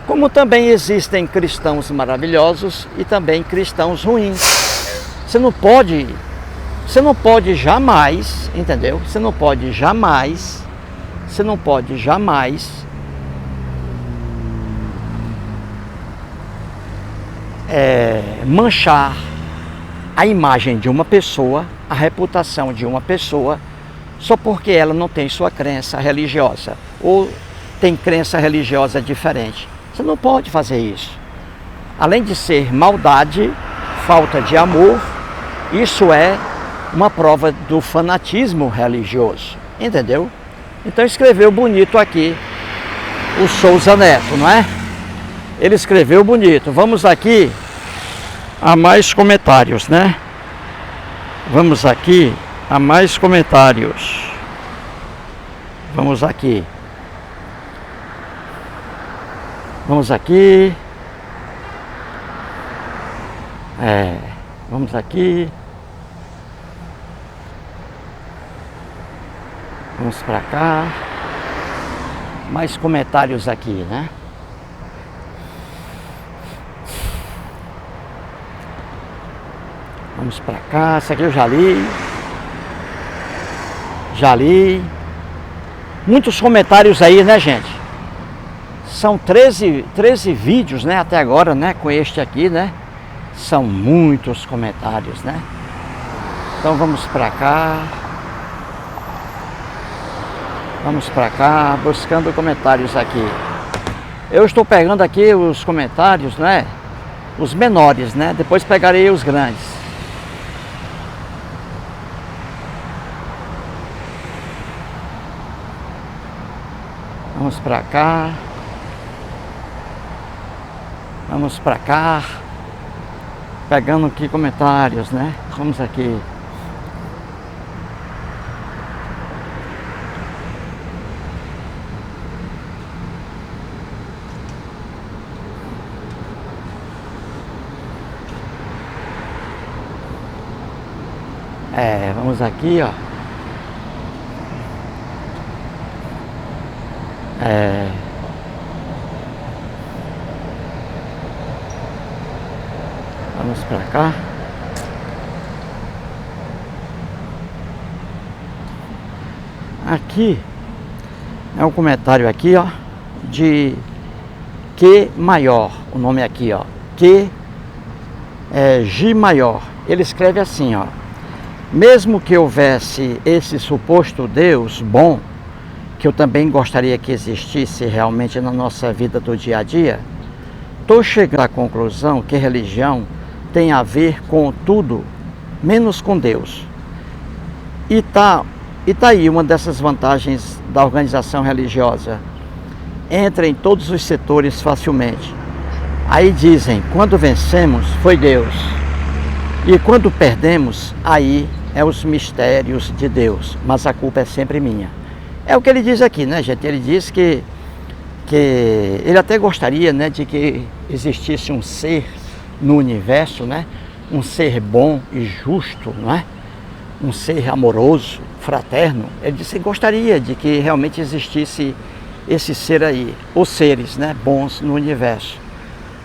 Como também existem cristãos maravilhosos e também cristãos ruins. Você não pode jamais, entendeu? Você não pode jamais manchar a imagem de uma pessoa, a reputação de uma pessoa, só porque ela não tem sua crença religiosa ou tem crença religiosa diferente. Você não pode fazer isso. Além de ser maldade, falta de amor, isso é uma prova do fanatismo religioso, entendeu? Então escreveu bonito aqui o Souza Neto, não é? Ele escreveu bonito. Vamos aqui a mais comentários, né? Vamos aqui a mais comentários. Vamos aqui. Vamos aqui. Vamos aqui. Vamos para cá. Mais comentários aqui, né? Vamos para cá, essa aqui eu já li. Já li. Muitos comentários aí, né, gente? São 13 vídeos, né, até agora, né, com este aqui, né? São muitos comentários, né? Então vamos para cá. Vamos para cá, buscando comentários aqui. Eu estou pegando aqui os comentários, né? Os menores, né? Depois pegarei os grandes. Vamos para cá. Vamos para cá. Pegando aqui comentários, né? Vamos aqui. Vamos aqui, ó. Vamos para cá. Aqui é um comentário aqui, ó, de Q maior. O nome aqui, ó, Q G maior. Ele escreve assim, ó: mesmo que houvesse esse suposto Deus bom, que eu também gostaria que existisse realmente na nossa vida do dia a dia, estou chegando à conclusão que religião tem a ver com tudo, menos com Deus. E tá aí uma dessas vantagens da organização religiosa. Entra em todos os setores facilmente. Aí dizem, quando vencemos, foi Deus. E quando perdemos, aí é os mistérios de Deus. Mas a culpa é sempre minha. É o que ele diz aqui, né, gente? Ele diz que ele até gostaria, né, de que existisse um ser no universo, né? Um ser bom e justo, não é? Um ser amoroso, fraterno. Ele disse que gostaria de que realmente existisse esse ser aí, os seres, né, bons no universo.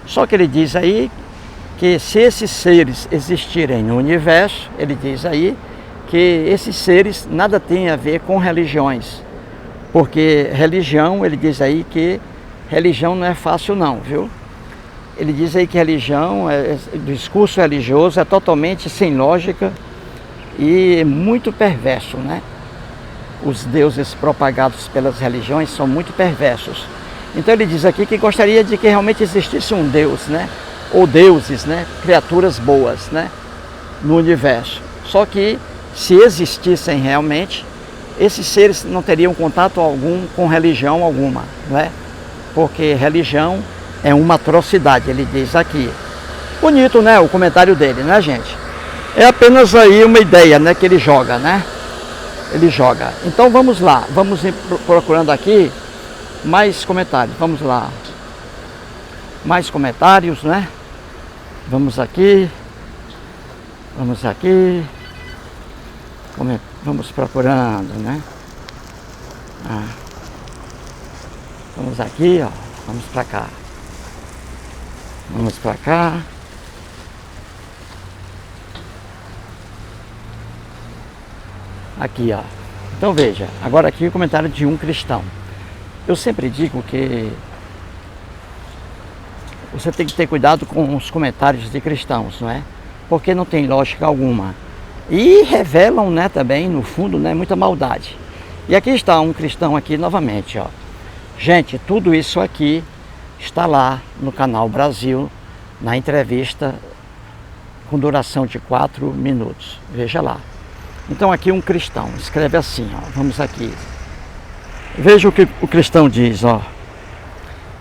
Só que ele diz aí que se esses seres existirem no universo, ele diz aí, que esses seres nada tem a ver com religiões. Porque religião, ele diz aí que religião não é fácil não, viu? Ele diz aí que religião, discurso religioso é totalmente sem lógica e muito perverso, né? Os deuses propagados pelas religiões são muito perversos. Então ele diz aqui que gostaria de que realmente existisse um Deus, né? Ou deuses, né? Criaturas boas, né? No universo. Só que se existissem realmente, esses seres não teriam contato algum com religião alguma, não é? Porque religião é uma atrocidade, ele diz aqui. Bonito, né? O comentário dele, né, gente? É apenas aí uma ideia, né? Que ele joga, né? Ele joga. Então vamos lá, vamos procurando aqui mais comentários. Vamos lá. Mais comentários, né? Vamos aqui. Vamos aqui. Vamos procurando, né? Vamos aqui, ó. Vamos para cá. Vamos para cá. Aqui, ó. Então veja, agora aqui o comentário de um cristão. Eu sempre digo que você tem que ter cuidado com os comentários de cristãos, não é? Porque não tem lógica alguma. E revelam, né, também, no fundo, né, muita maldade. E aqui está um cristão aqui novamente, ó. Gente, tudo isso aqui está lá no canal Brasil, na entrevista com duração de 4 minutos. Veja lá. Então aqui um cristão escreve assim, ó. Vamos aqui. Veja o que o cristão diz, ó.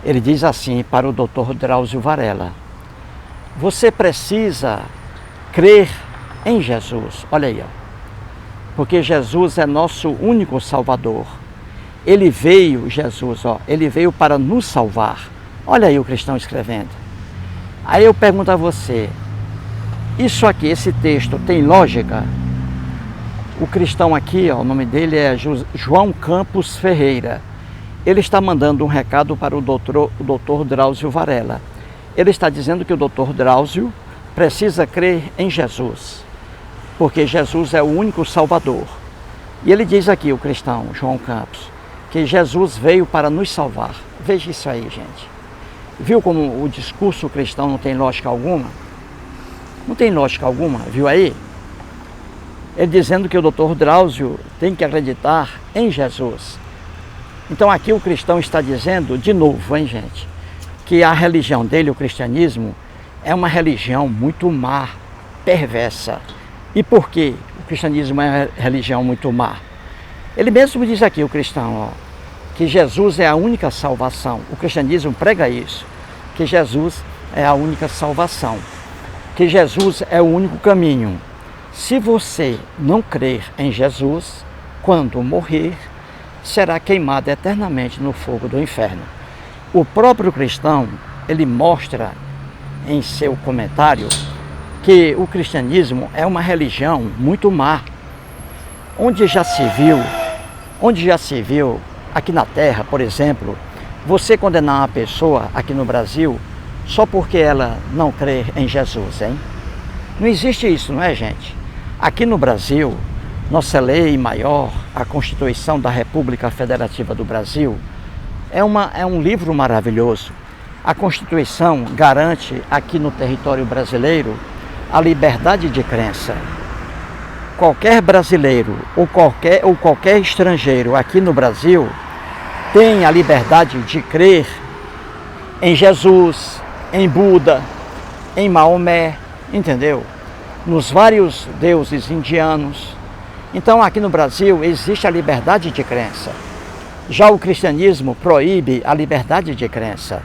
Ele diz assim para o Dr. Drauzio Varela: você precisa crer em Jesus. Olha aí, ó. Porque Jesus é nosso único Salvador. Ele veio, Jesus, ó, ele veio para nos salvar. Olha aí o cristão escrevendo. Aí eu pergunto a você, isso aqui, esse texto, tem lógica? O cristão aqui, ó, o nome dele é João Campos Ferreira. Ele está mandando um recado para o doutor Drauzio Varela. Ele está dizendo que o doutor Drauzio precisa crer em Jesus, porque Jesus é o único Salvador. E ele diz aqui, o cristão João Campos, que Jesus veio para nos salvar. Veja isso aí, gente. Viu como o discurso cristão não tem lógica alguma? Não tem lógica alguma, viu aí? Ele dizendo que o doutor Drauzio tem que acreditar em Jesus. Então aqui o cristão está dizendo, de novo, hein, gente, que a religião dele, o cristianismo, é uma religião muito má, perversa. E por que o cristianismo é uma religião muito má? Ele mesmo diz aqui, o cristão, ó, que Jesus é a única salvação. O cristianismo prega isso, que Jesus é a única salvação, que Jesus é o único caminho. Se você não crer em Jesus, quando morrer, será queimado eternamente no fogo do inferno. O próprio cristão, ele mostra em seu comentário que o cristianismo é uma religião muito má. Onde já se viu aqui na terra, por exemplo, você condenar uma pessoa aqui no Brasil só porque ela não crê em Jesus, hein? Não existe isso, não é, gente? Aqui no Brasil, nossa lei maior, a Constituição da República Federativa do Brasil, é um livro maravilhoso. A Constituição garante aqui no território brasileiro a liberdade de crença. Qualquer brasileiro ou qualquer estrangeiro aqui no Brasil tem a liberdade de crer em Jesus, em Buda, em Maomé, entendeu? Nos vários deuses indianos. Então aqui no Brasil existe a liberdade de crença. Já o cristianismo proíbe a liberdade de crença.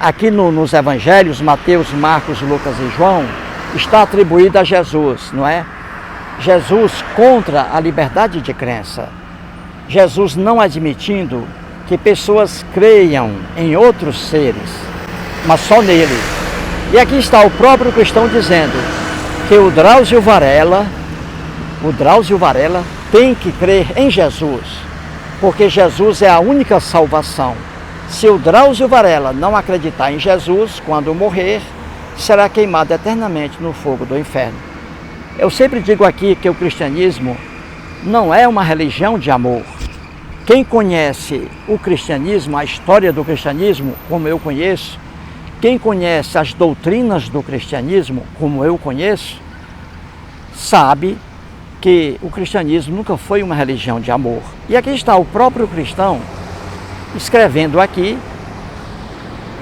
Aqui nos evangelhos, Mateus, Marcos, Lucas e João, está atribuído a Jesus, não é? Jesus contra a liberdade de crença. Jesus não admitindo que pessoas creiam em outros seres, mas só nele. E aqui está o próprio cristão dizendo que o Drauzio Varela tem que crer em Jesus, porque Jesus é a única salvação. Se o Drauzio Varela não acreditar em Jesus, quando morrer, será queimado eternamente no fogo do inferno. Eu sempre digo aqui que o cristianismo não é uma religião de amor. Quem conhece o cristianismo, a história do cristianismo, como eu conheço, quem conhece as doutrinas do cristianismo, como eu conheço, sabe que o cristianismo nunca foi uma religião de amor. E aqui está o próprio cristão escrevendo aqui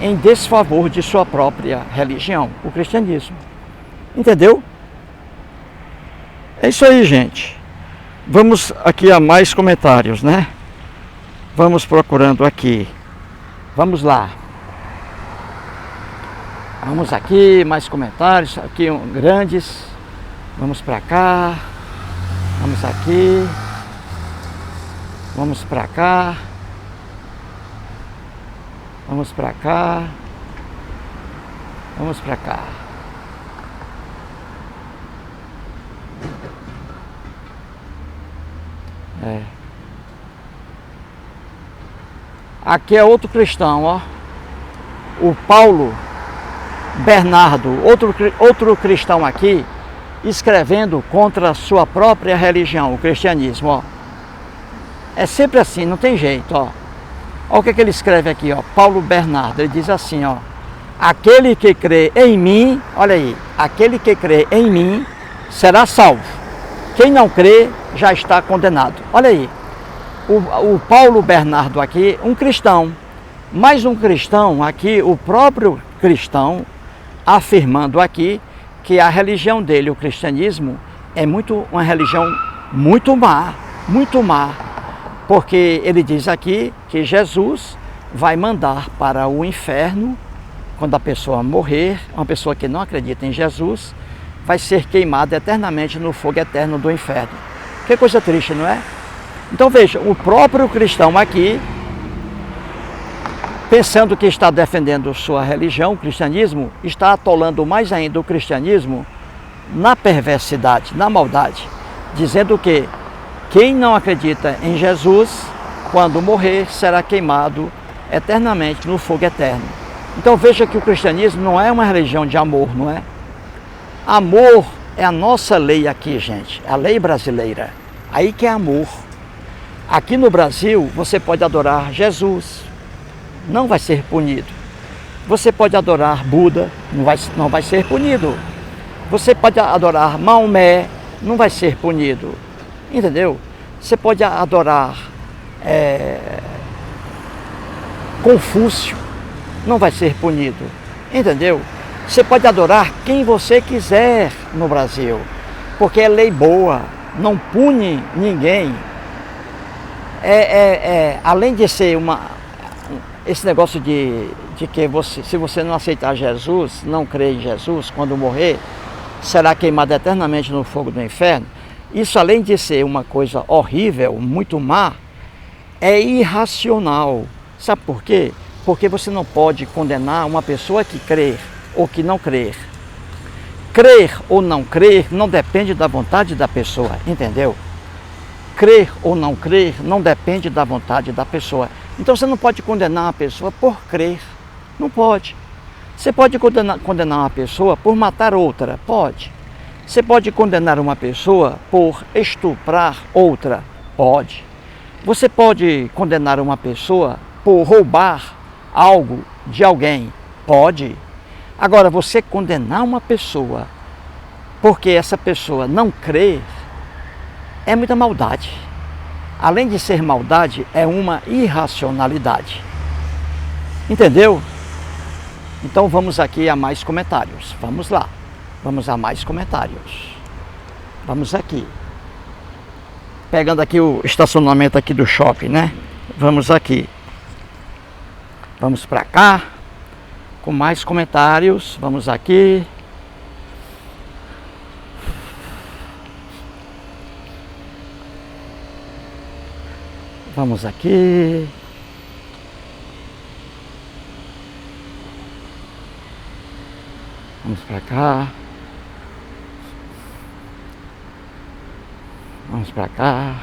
em desfavor de sua própria religião, o cristianismo. Entendeu? É isso aí, gente. Vamos aqui a mais comentários, né? Vamos procurando aqui. Vamos lá. Vamos aqui, mais comentários, aqui grandes. Vamos para cá. Vamos aqui. Vamos para cá. Vamos para cá. Vamos para cá. Aqui é outro cristão, ó. O Paulo Bernardo, outro cristão aqui, escrevendo contra a sua própria religião, o cristianismo, ó. É sempre assim, não tem jeito, ó. Olha o que ele escreve aqui, ó. Paulo Bernardo, ele diz assim, ó. Aquele que crê em mim, olha aí, aquele que crê em mim será salvo. Quem não crê já está condenado. Olha aí. O Paulo Bernardo aqui, um cristão, mais um cristão aqui, o próprio cristão, afirmando aqui que a religião dele, o cristianismo, é uma religião muito má, porque ele diz aqui que Jesus vai mandar para o inferno, quando a pessoa morrer, uma pessoa que não acredita em Jesus, vai ser queimada eternamente no fogo eterno do inferno. Que coisa triste, não é? Então veja, o próprio cristão aqui, pensando que está defendendo sua religião, o cristianismo, está atolando mais ainda o cristianismo na perversidade, na maldade, dizendo que quem não acredita em Jesus, quando morrer, será queimado eternamente no fogo eterno. Então veja que o cristianismo não é uma religião de amor, não é? Amor é a nossa lei aqui, gente, a lei brasileira. Aí que é amor. Aqui no Brasil, você pode adorar Jesus, não vai ser punido. Você pode adorar Buda, não vai ser punido. Você pode adorar Maomé, não vai ser punido. Entendeu? Você pode adorar Confúcio, não vai ser punido. Entendeu? Você pode adorar quem você quiser no Brasil, porque é lei boa, não pune ninguém. Além de ser esse negócio de que se você não aceitar Jesus, não crer em Jesus, quando morrer, será queimado eternamente no fogo do inferno. Isso, além de ser uma coisa horrível, muito má, é irracional. Sabe por quê? Porque você não pode condenar uma pessoa que crer ou que não crer. Crer ou não crer não depende da vontade da pessoa, entendeu? Crer ou não crer não depende da vontade da pessoa. Então você não pode condenar uma pessoa por crer. Não pode. Você pode condenar uma pessoa por matar outra? Pode. Você pode condenar uma pessoa por estuprar outra? Pode. Você pode condenar uma pessoa por roubar algo de alguém? Pode. Agora, você condenar uma pessoa porque essa pessoa não crê, é muita maldade. Além de ser maldade, é uma irracionalidade. Entendeu? Então vamos aqui a mais comentários. Vamos lá. Vamos a mais comentários. Vamos aqui. Pegando aqui o estacionamento aqui do shopping, né? Vamos aqui. Vamos para cá. Com mais comentários. Vamos aqui. Vamos aqui. Vamos para cá. Vamos para cá.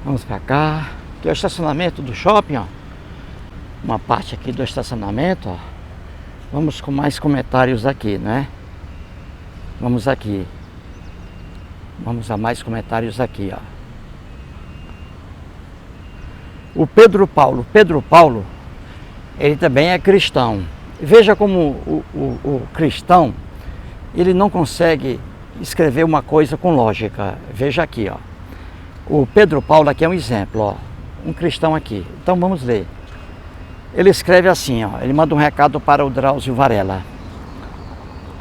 Vamos pra cá. Aqui é o estacionamento do shopping, ó. Uma parte aqui do estacionamento, ó. Vamos com mais comentários aqui, né? Vamos aqui. Vamos a mais comentários aqui, ó. O Pedro Paulo, ele também é cristão. Veja como o cristão, ele não consegue escrever uma coisa com lógica. Veja aqui, ó. O Pedro Paulo aqui é um exemplo, ó. Um cristão aqui. Então vamos ler. Ele escreve assim, ó. Ele manda um recado para o Drauzio Varela.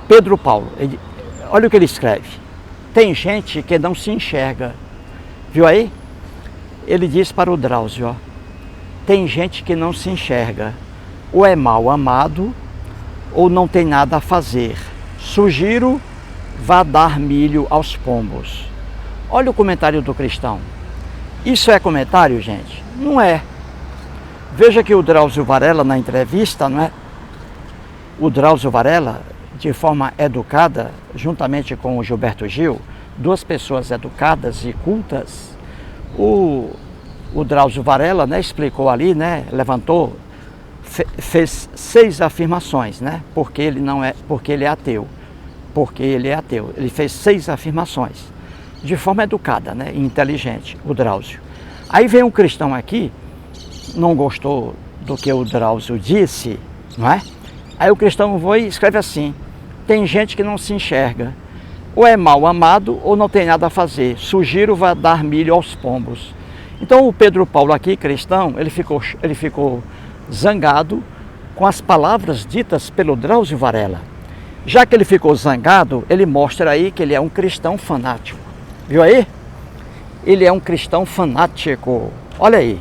Pedro Paulo, olha o que ele escreve. Tem gente que não se enxerga. Viu aí? Ele diz para o Drauzio, ó. Tem gente que não se enxerga. Ou é mal amado, ou não tem nada a fazer. Sugiro, vá dar milho aos pombos. Olha o comentário do cristão. Isso é comentário, gente? Não é. Veja que o Drauzio Varela na entrevista, não é? O Drauzio Varela, de forma educada, juntamente com o Gilberto Gil, duas pessoas educadas e cultas, o Drauzio Varela, né, explicou ali, né, levantou, fez 6 afirmações, né, porque ele é ateu. Porque ele é ateu. Ele fez 6 afirmações, de forma educada, né, e inteligente, o Drauzio. Aí vem um cristão aqui, não gostou do que o Drauzio disse, não é? Aí o cristão vai e escreve assim: tem gente que não se enxerga, ou é mal amado ou não tem nada a fazer. Sugiro, vá dar milho aos pombos. Então o Pedro Paulo aqui, cristão, ele ficou zangado com as palavras ditas pelo Drauzio Varela. Já que ele ficou zangado, ele mostra aí que ele é um cristão fanático. Viu aí? Ele é um cristão fanático. Olha aí.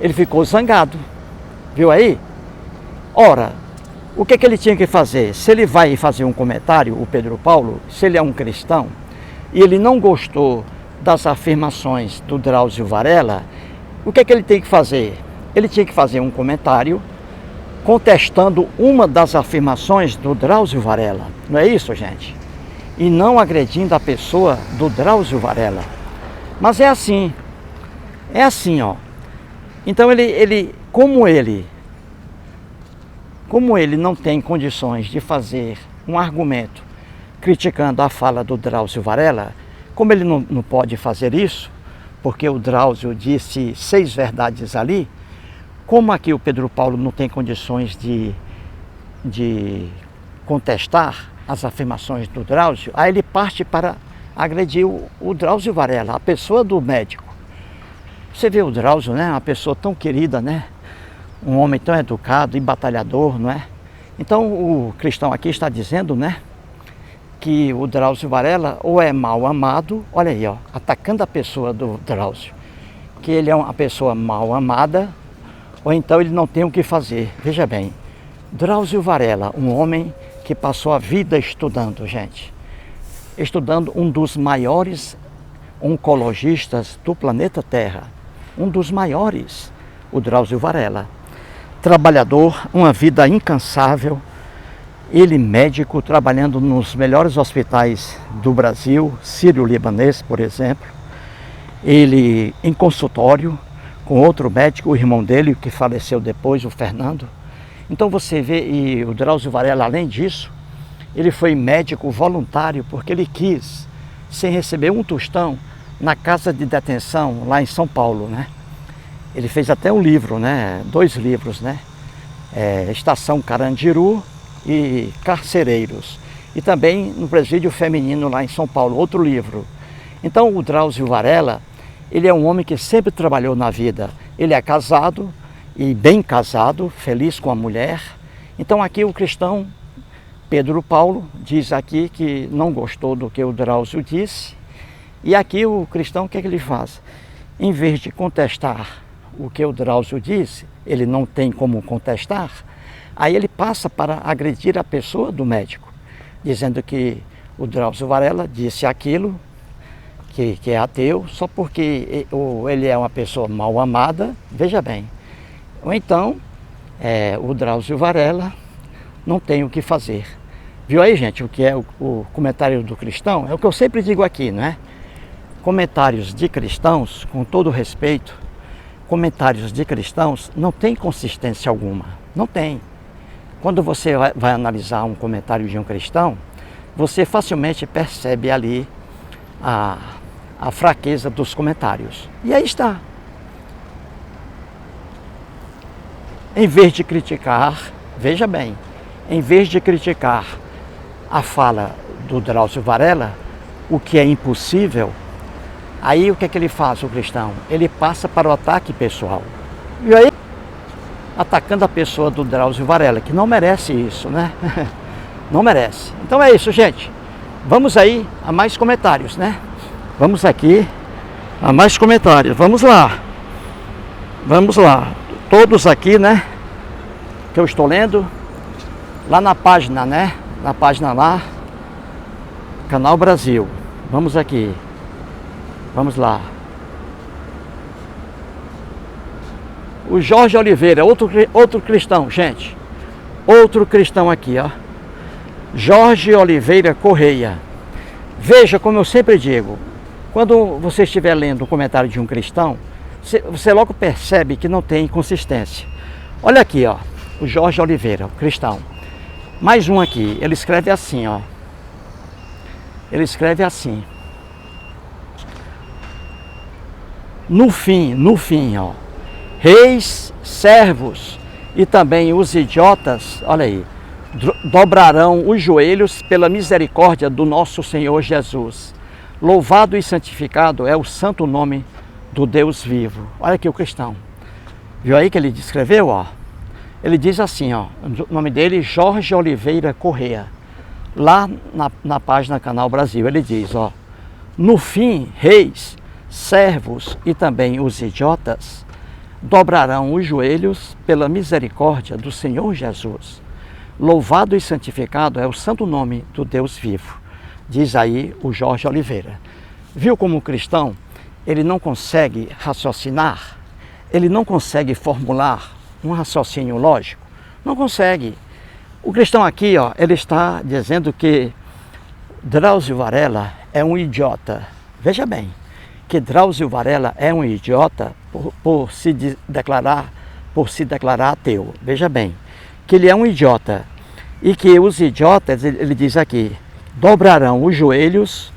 Ele ficou zangado. Viu aí? Ora, o que ele tinha que fazer? Se ele vai fazer um comentário, o Pedro Paulo, se ele é um cristão, e ele não gostou das afirmações do Drauzio Varela, o que ele tem que fazer? Ele tinha que fazer um comentário contestando uma das afirmações do Drauzio Varela. Não é isso, gente? E não agredindo a pessoa do Drauzio Varela. Mas é assim, ó. Então como ele não tem condições de fazer um argumento criticando a fala do Drauzio Varela, como ele não pode fazer isso, porque o Drauzio disse 6 verdades ali, como aqui o Pedro Paulo não tem condições de contestar as afirmações do Drauzio, aí ele parte para agredir o Drauzio Varela, a pessoa do médico. Você vê o Drauzio, né? Uma pessoa tão querida, né? Um homem tão educado e batalhador, não é? Então o cristão aqui está dizendo, né, que o Drauzio Varela ou é mal amado, olha aí, ó, atacando a pessoa do Drauzio, que ele é uma pessoa mal amada, ou então ele não tem o que fazer. Veja bem, Drauzio Varela, um homem que passou a vida estudando, gente, estudando um dos maiores oncologistas do planeta Terra, um dos maiores, o Drauzio Varela. Trabalhador, uma vida incansável, ele médico, trabalhando nos melhores hospitais do Brasil, sírio-libanês, por exemplo. Ele em consultório com outro médico, o irmão dele, que faleceu depois, o Fernando. Então você vê, e o Drauzio Varela, além disso, ele foi médico voluntário, porque ele quis, sem receber um tostão, na casa de detenção, lá em São Paulo, né? Ele fez até um livro, né? 2 livros, né? Estação Carandiru e Carcereiros. E também no Presídio Feminino lá em São Paulo, outro livro. Então o Drauzio Varela, ele é um homem que sempre trabalhou na vida. Ele é casado, e bem casado, feliz com a mulher. Então aqui o cristão Pedro Paulo diz aqui que não gostou do que o Drauzio disse. E aqui o cristão, o que ele faz? Em vez de contestar o que o Drauzio disse, ele não tem como contestar, aí ele passa para agredir a pessoa do médico, dizendo que o Drauzio Varela disse aquilo, que é ateu, só porque ele é uma pessoa mal amada, veja bem. Ou então, o Drauzio Varela não tem o que fazer. Viu aí, gente, o que é o comentário do cristão? É o que eu sempre digo aqui, não é? comentários de cristãos, com todo respeito, comentários de cristãos não tem consistência alguma, não tem. Quando você vai analisar um comentário de um cristão, você facilmente percebe ali a fraqueza dos comentários. E aí está. Em vez de criticar, veja bem, em vez de criticar a fala do Drauzio Varela, o que é impossível, aí o que é que ele faz, o cristão? Ele passa para o ataque pessoal. E aí, atacando a pessoa do Drauzio Varela, que não merece isso, né? Não merece. Então é isso, gente. Vamos aí a mais comentários, né? Vamos aqui a mais comentários. Vamos lá. Vamos lá. Todos aqui, né? Que eu estou lendo. Lá na página, né? Na página lá. Canal Brasil. Vamos aqui. Vamos lá. O Jorge Oliveira, outro cristão, gente. Outro cristão aqui, ó. Jorge Oliveira Correia. Veja, como eu sempre digo, quando você estiver lendo um comentário de um cristão, você logo percebe que não tem consistência. Olha aqui, ó, o Jorge Oliveira, o cristão. Mais um aqui, ele escreve assim, ó. Ele escreve assim. No fim, ó. Reis, servos e também os idiotas, olha aí, dobrarão os joelhos pela misericórdia do nosso Senhor Jesus. Louvado e santificado é o santo nome do Deus vivo. Olha aqui o cristão. Viu aí que ele escreveu, ó? Ele diz assim, ó, o nome dele Jorge Oliveira Correia. Lá na página Canal Brasil, ele diz, ó: no fim, reis, servos e também os idiotas dobrarão os joelhos pela misericórdia do Senhor Jesus. Louvado e santificado é o santo nome do Deus vivo. Diz aí o Jorge Oliveira. Viu como o cristão, ele não consegue raciocinar, ele não consegue formular um raciocínio lógico, não consegue. O cristão aqui, ó, ele está dizendo que Drauzio Varela é um idiota. Veja bem, que Drauzio Varela é um idiota por se declarar ateu. Veja bem, que ele é um idiota e que os idiotas, ele diz aqui, dobrarão os joelhos,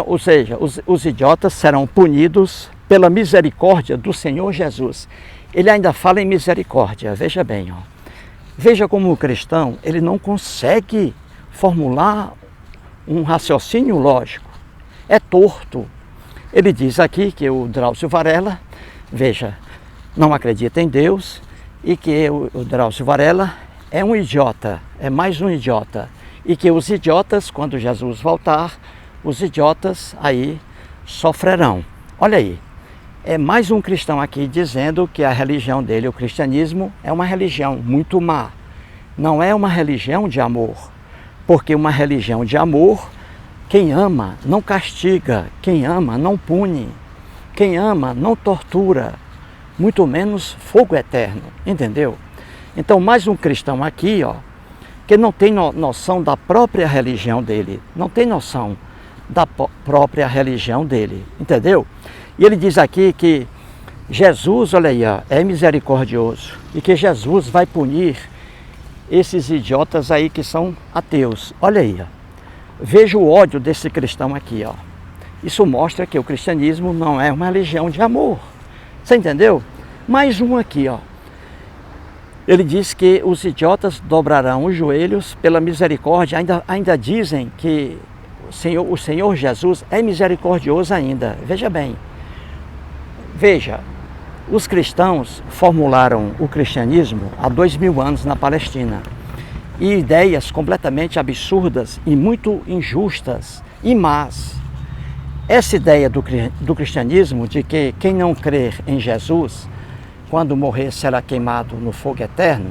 ou seja, os idiotas serão punidos pela misericórdia do Senhor Jesus. Ele ainda fala em misericórdia, veja bem, ó. Veja como o cristão, ele não consegue formular um raciocínio lógico, é torto. Ele diz aqui que o Drauzio Varela, veja, não acredita em Deus e que o Drauzio Varela é um idiota, é mais um idiota. E que os idiotas, quando Jesus voltar, os idiotas aí sofrerão. Olha aí, é mais um cristão aqui dizendo que a religião dele, o cristianismo, é uma religião muito má. Não é uma religião de amor, porque uma religião de amor, quem ama não castiga, quem ama não pune, quem ama não tortura, muito menos fogo eterno, entendeu? Então mais um cristão aqui, ó, que não tem noção da própria religião dele, não tem noção da própria religião dele, entendeu? E ele diz aqui que Jesus, olha aí, ó, é misericordioso e que Jesus vai punir esses idiotas aí que são ateus. Olha aí, ó. Veja o ódio desse cristão aqui, ó. Isso mostra que o cristianismo não é uma religião de amor. Você entendeu? Mais um aqui, ó. Ele diz que os idiotas dobrarão os joelhos pela misericórdia. Ainda dizem que o Senhor Jesus é misericordioso ainda. Veja bem. Veja, os cristãos formularam o cristianismo há 2000 anos na Palestina. E ideias completamente absurdas e muito injustas e más. Essa ideia do cristianismo de que quem não crer em Jesus, quando morrer será queimado no fogo eterno,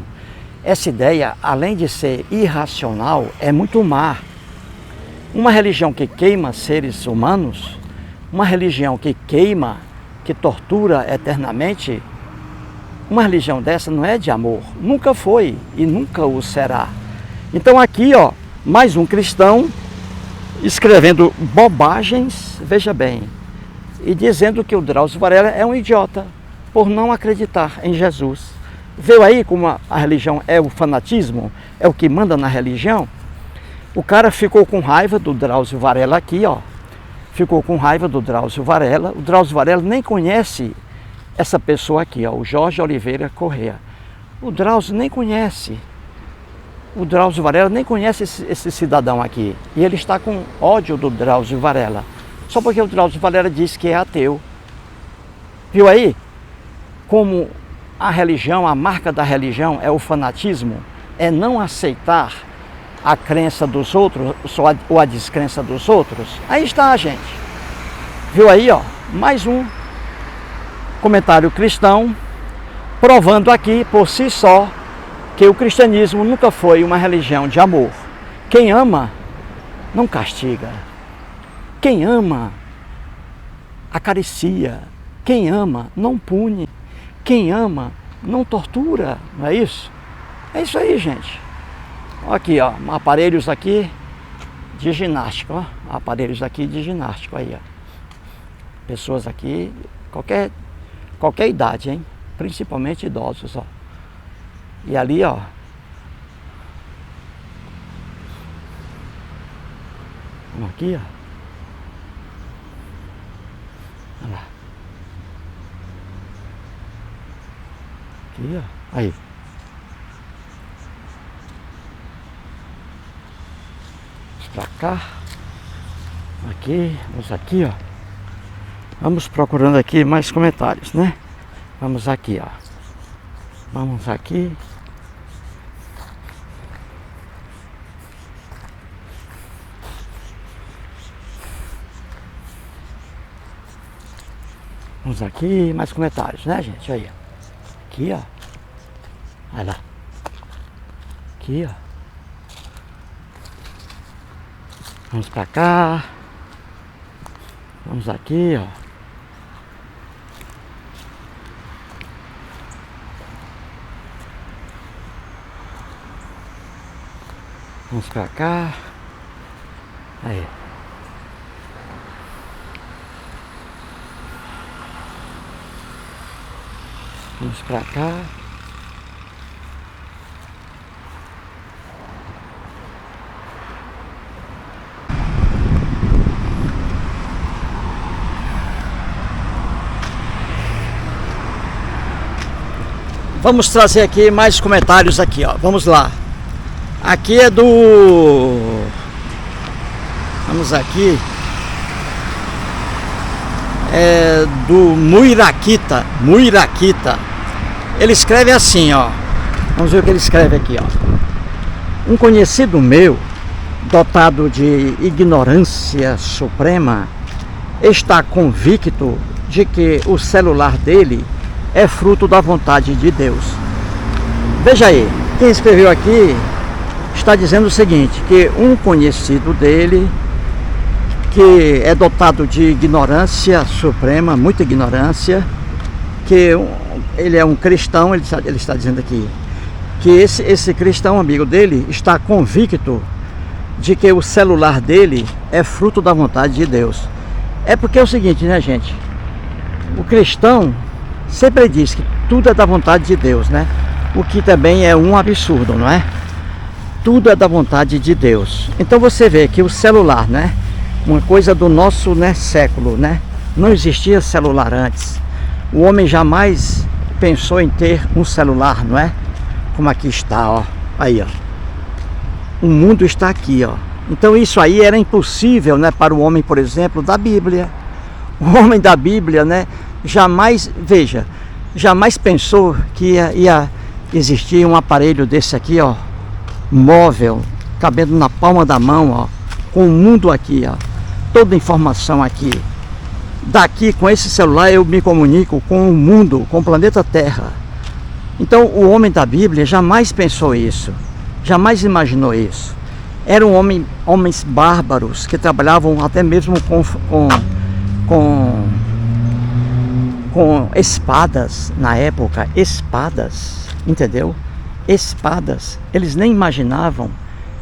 essa ideia, além de ser irracional, é muito má. Uma religião que queima seres humanos, uma religião que queima, que tortura eternamente, uma religião dessa não é de amor, nunca foi e nunca o será. Então aqui, ó, mais um cristão escrevendo bobagens, veja bem, e dizendo que o Drauzio Varela é um idiota por não acreditar em Jesus. Veio aí como a religião é o fanatismo, é o que manda na religião. O cara ficou com raiva do Drauzio Varela aqui, ó. Ficou com raiva do Drauzio Varela. O Drauzio Varela nem conhece essa pessoa aqui, ó, o Jorge Oliveira Corrêa. O Drauzio nem conhece. O Drauzio Varela nem conhece esse cidadão aqui. E ele está com ódio do Drauzio Varela. Só porque o Drauzio Varela diz que é ateu. Viu aí? Como a religião, a marca da religião é o fanatismo, é não aceitar a crença dos outros ou a descrença dos outros. Aí está, gente. Viu aí, ó? Mais um comentário cristão provando aqui por si só que o cristianismo nunca foi uma religião de amor. Quem ama não castiga. Quem ama acaricia. Quem ama não pune. Quem ama não tortura. Não é isso? É isso aí, gente. Aqui, ó, aparelhos aqui de ginástica, ó. Aparelhos aqui de ginástica aí, ó. Pessoas aqui, qualquer idade, hein? Principalmente idosos, ó. E ali, ó. Vamos aqui, ó. Olha lá. Aqui, ó. Aí. Pra cá. Aqui. Vamos aqui, ó. Vamos procurando aqui mais comentários, né? Vamos aqui, ó. Vamos aqui. Vamos aqui, mais comentários, né, gente? Aí, ó. Aqui, ó. Olha lá. Aqui, ó. Vamos pra cá. Vamos aqui, ó. Vamos pra cá. Aí. Vamos pra cá. Vamos trazer aqui mais comentários aqui, ó. Vamos lá. Aqui é do... Vamos aqui. É do Muiraquita. Muiraquita. Ele escreve assim, ó. Vamos ver o que ele escreve aqui, ó. Um conhecido meu, dotado de ignorância suprema, está convicto de que o celular dele é fruto da vontade de Deus. Veja aí, quem escreveu aqui está dizendo o seguinte, que um conhecido dele, que é dotado de ignorância suprema, muita ignorância, que ele é um cristão, ele está dizendo aqui, que esse cristão amigo dele está convicto de que o celular dele é fruto da vontade de Deus. É porque é o seguinte, né, gente? O cristão sempre diz que tudo é da vontade de Deus, né? O que também é um absurdo, não é? Tudo é da vontade de Deus. Então você vê que o celular, né? Uma coisa do nosso, né, século, né? Não existia celular antes. O homem jamais pensou em ter um celular, não é? Como aqui está, ó. Aí, ó. O mundo está aqui, ó. Então isso aí era impossível, né? Para o homem, por exemplo, da Bíblia. O homem da Bíblia, né? Jamais, veja, jamais pensou que ia existir um aparelho desse aqui, ó, móvel, cabendo na palma da mão, ó, com o mundo aqui, ó, toda a informação aqui. Daqui, com esse celular, eu me comunico com o mundo, com o planeta Terra. Então, o homem da Bíblia jamais pensou isso, jamais imaginou isso. Eram homens bárbaros que trabalhavam até mesmo com espadas na época, espadas, entendeu? Espadas. Eles nem imaginavam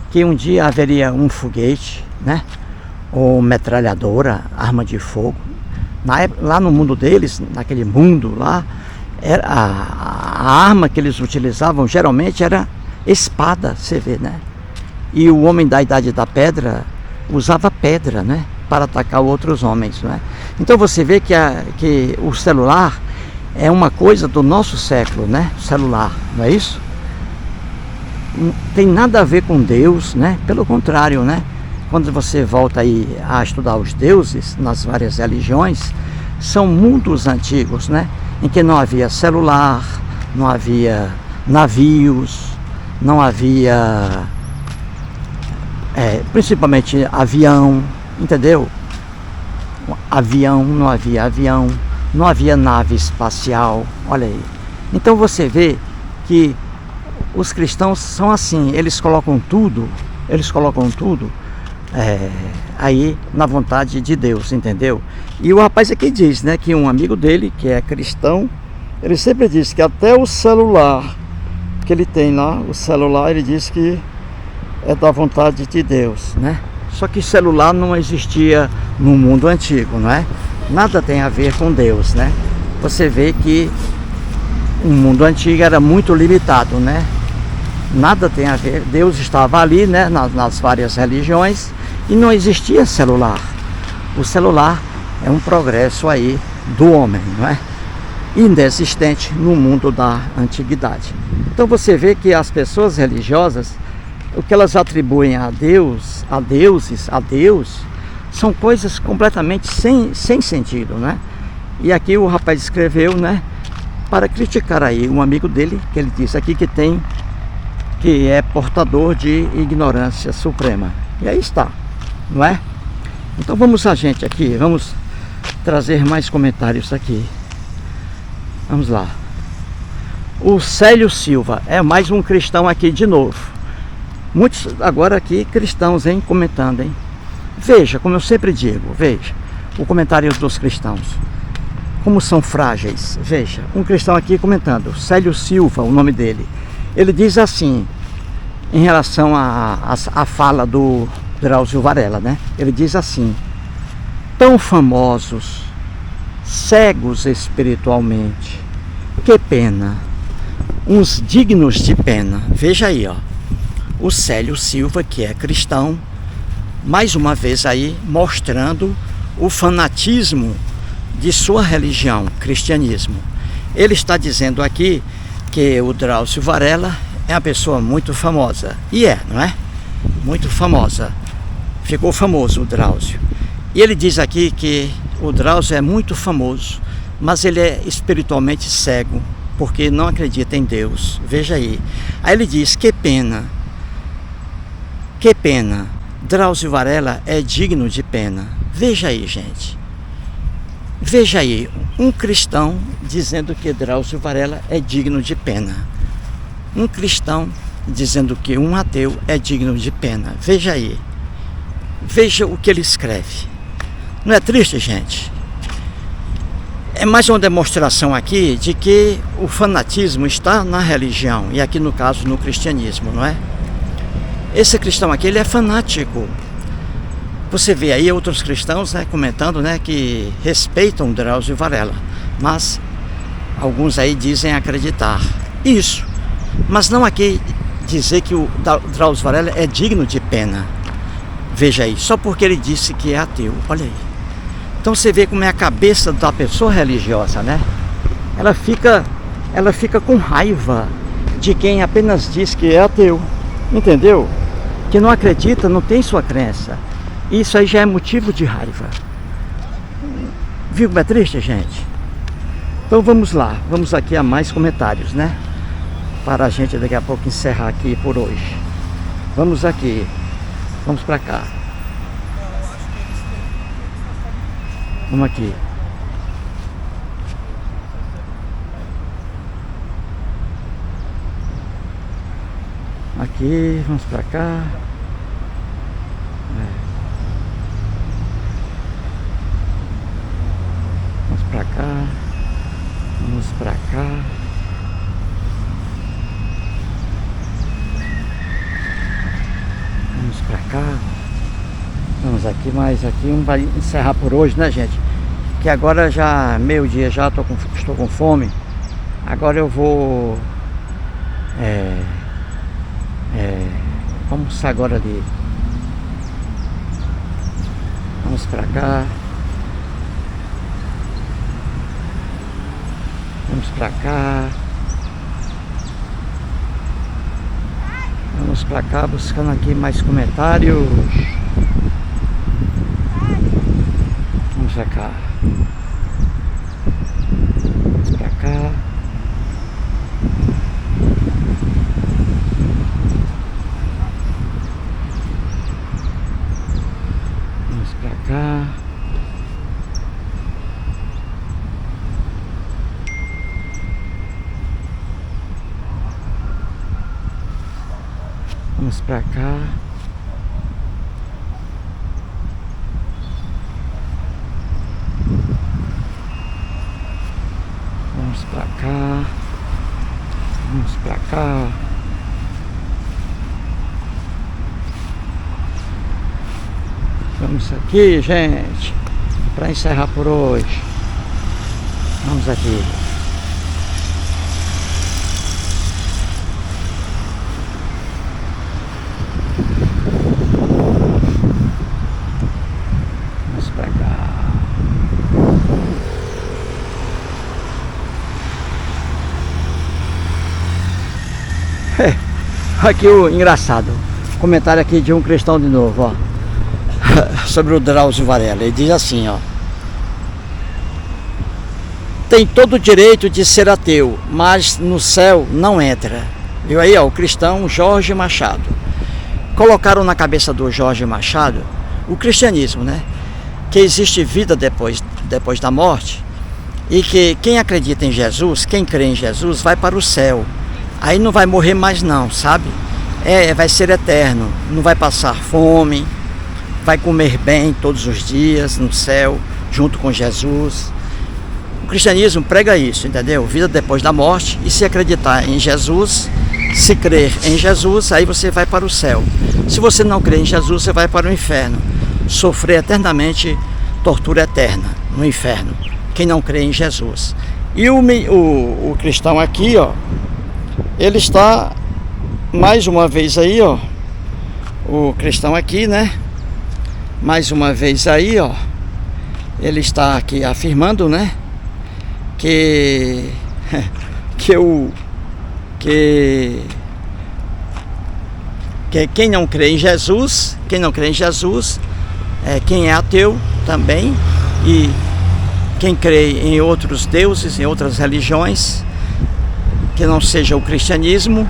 que um dia haveria um foguete, né? ou metralhadora, arma de fogo. Lá no mundo deles, naquele mundo lá, a arma que eles utilizavam geralmente era espada, você vê, né? E o homem da Idade da Pedra usava pedra, né? Para atacar outros homens, né? Então você vê que o celular é uma coisa do nosso século, né? O celular, não é isso? Não tem nada a ver com Deus, né? Pelo contrário, né? Quando você volta aí a estudar os deuses nas várias religiões, são mundos antigos, né? Em que não havia celular, não havia navios, não havia principalmente avião, entendeu? Não havia nave espacial, olha aí. Então você vê que os cristãos são assim, eles colocam tudo aí na vontade de Deus, entendeu? E o rapaz aqui diz, né, que um amigo dele, que é cristão, ele sempre diz que até o celular que ele tem lá, o celular, ele diz que é da vontade de Deus, né? Só que celular não existia no mundo antigo, não é? Nada tem a ver com Deus, né? Você vê que o mundo antigo era muito limitado, né? Nada tem a ver, Deus estava ali, né, nas várias religiões, e não existia celular. O celular é um progresso aí do homem, não é? Inexistente no mundo da antiguidade. Então você vê que as pessoas religiosas, o que elas atribuem a Deus, a deuses, a Deus, são coisas completamente sem sentido, né? E aqui o rapaz escreveu, né, para criticar aí um amigo dele, que ele disse aqui que é portador de ignorância suprema. E aí está, não é? Então vamos vamos trazer mais comentários aqui. Vamos lá. O Célio Silva é mais um cristão aqui de novo. Muitos agora aqui cristãos, hein, comentando, hein? Veja, como eu sempre digo, veja o comentário dos cristãos. Como são frágeis. Veja, um cristão aqui comentando, Célio Silva, o nome dele. Ele diz assim, em relação à fala do Drauzio Varela, né? Ele diz assim: tão famosos, cegos espiritualmente, que pena, uns dignos de pena. Veja aí, ó, o Célio Silva, que é cristão, mais uma vez aí mostrando o fanatismo de sua religião, cristianismo. Ele está dizendo aqui que o Drauzio Varela é uma pessoa muito famosa. E não é? Muito famosa. Ficou famoso o Drauzio. E ele diz aqui que o Drauzio é muito famoso, mas ele é espiritualmente cego, porque não acredita em Deus. Veja aí. Aí ele diz, que pena, Drauzio Varela é digno de pena. Veja aí, gente. Veja aí, um cristão dizendo que Drauzio Varela é digno de pena. Um cristão dizendo que um ateu é digno de pena. Veja aí. Veja o que ele escreve. Não é triste, gente? É mais uma demonstração aqui de que o fanatismo está na religião, e aqui no caso no cristianismo, não é? Esse cristão aqui, ele é fanático. Você vê aí outros cristãos, né, comentando, né, que respeitam Drauzio Varela, mas alguns aí dizem acreditar. Isso, mas não aqui dizer que o Drauzio Varela é digno de pena. Veja aí, só porque ele disse que é ateu, olha aí. Então você vê como é a cabeça da pessoa religiosa, né? Ela fica com raiva de quem apenas diz que é ateu, entendeu? Que não acredita, não tem sua crença. Isso aí já é motivo de raiva. Viu como é triste, gente? Então vamos lá, vamos aqui a mais comentários, né? Para a gente daqui a pouco encerrar aqui por hoje. Vamos aqui, vamos para cá. Vamos aqui. Aqui, vamos para cá. Vamos para cá. Vamos para cá. Vamos para cá. Vamos Vamos aqui, mas aqui um vai encerrar por hoje, né, gente? Que agora já meio-dia, já estou com fome. Agora eu vou vamos almoçar agora ali. Vamos pra cá. Vamos pra cá. Vamos pra cá, buscando aqui mais comentários. Vamos pra cá. Vamos pra cá. Vamos pra cá. Vamos pra cá. Vamos pra cá. Vamos pra cá. Vamos aqui, gente, para encerrar por hoje. Vamos aqui. Vamos pra cá. Aqui o engraçado, comentário aqui de um cristão de novo, ó, sobre o Drauzio Varela. Ele diz assim, ó: tem todo o direito de ser ateu, mas no céu não entra. Viu aí, ó, o cristão Jorge Machado. Colocaram na cabeça do Jorge Machado o cristianismo, né? Que existe vida depois da morte, e que quem acredita em Jesus, quem crê em Jesus, vai para o céu. Aí não vai morrer mais não, sabe? Vai ser eterno, não vai passar fome, vai comer bem todos os dias no céu, junto com Jesus. O cristianismo prega isso, entendeu? Vida depois da morte, e se acreditar em Jesus, se crer em Jesus, aí você vai para o céu. Se você não crer em Jesus, você vai para o inferno, sofrer eternamente tortura eterna no inferno, quem não crê em Jesus. E o cristão aqui, ó, ele está mais uma vez aí, ó, o cristão aqui, né? Mais uma vez aí, ó, ele está aqui afirmando, né? Que quem não crê em Jesus, quem é ateu também, e quem crê em outros deuses, em outras religiões, que não seja o cristianismo,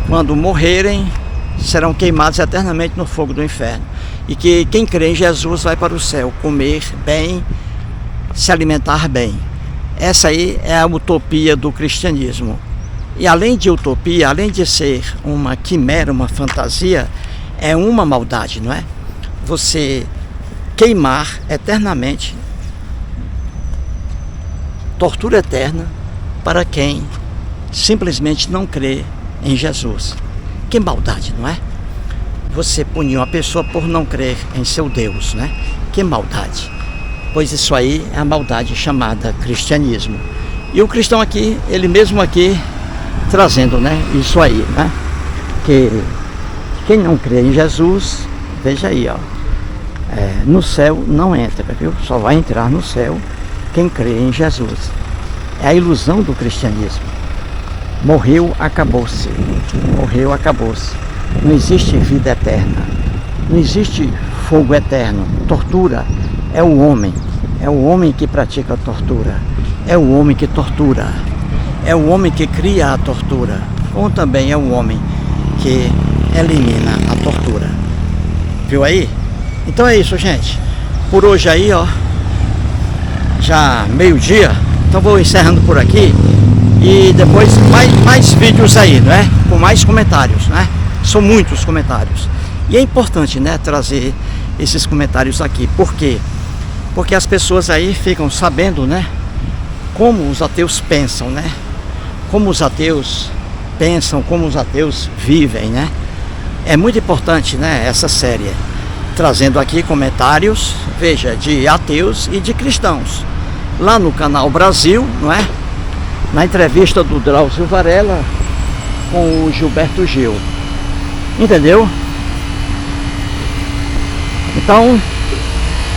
quando morrerem, serão queimados eternamente no fogo do inferno. E que quem crê em Jesus vai para o céu, comer bem, se alimentar bem. Essa aí é a utopia do cristianismo. E além de utopia, além de ser uma quimera, uma fantasia, é uma maldade, não é? Você queimar eternamente, tortura eterna para quem simplesmente não crê em Jesus. Que maldade, não é? Você punir uma pessoa por não crer em seu Deus, né? Que maldade. Pois isso aí é a maldade chamada cristianismo. E o cristão aqui, ele mesmo aqui, trazendo, né, isso aí, né? Que quem não crê em Jesus, veja aí, ó, no céu não entra, viu? Só vai entrar no céu quem crê em Jesus. É a ilusão do cristianismo. Morreu, acabou-se. Morreu, acabou-se. Não existe vida eterna. Não existe fogo eterno. Tortura é o homem. É o homem que pratica a tortura. É o homem que tortura. É o homem que cria a tortura. Ou também é o homem que elimina a tortura. Viu aí? Então é isso, gente. Por hoje aí, ó, já meio-dia. Então vou encerrando por aqui. E depois mais vídeos aí, né? Com mais comentários, né? São muitos comentários. E é importante, né, trazer esses comentários aqui. Por quê? Porque as pessoas aí ficam sabendo, né, como os ateus pensam, né? Como os ateus pensam, como os ateus vivem, né? É muito importante, né, essa série. trazendo aqui comentários, veja, de ateus e de cristãos. Lá no Canal Brasil, não é? Na entrevista do Drauzio Varela com o Gilberto Gil. Entendeu? Então,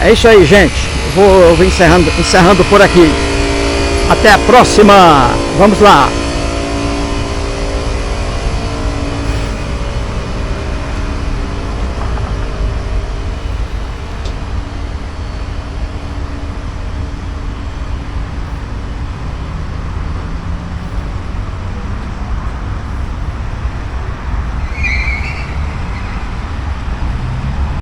é isso aí, gente. Vou encerrando por aqui. Até a próxima. Vamos lá.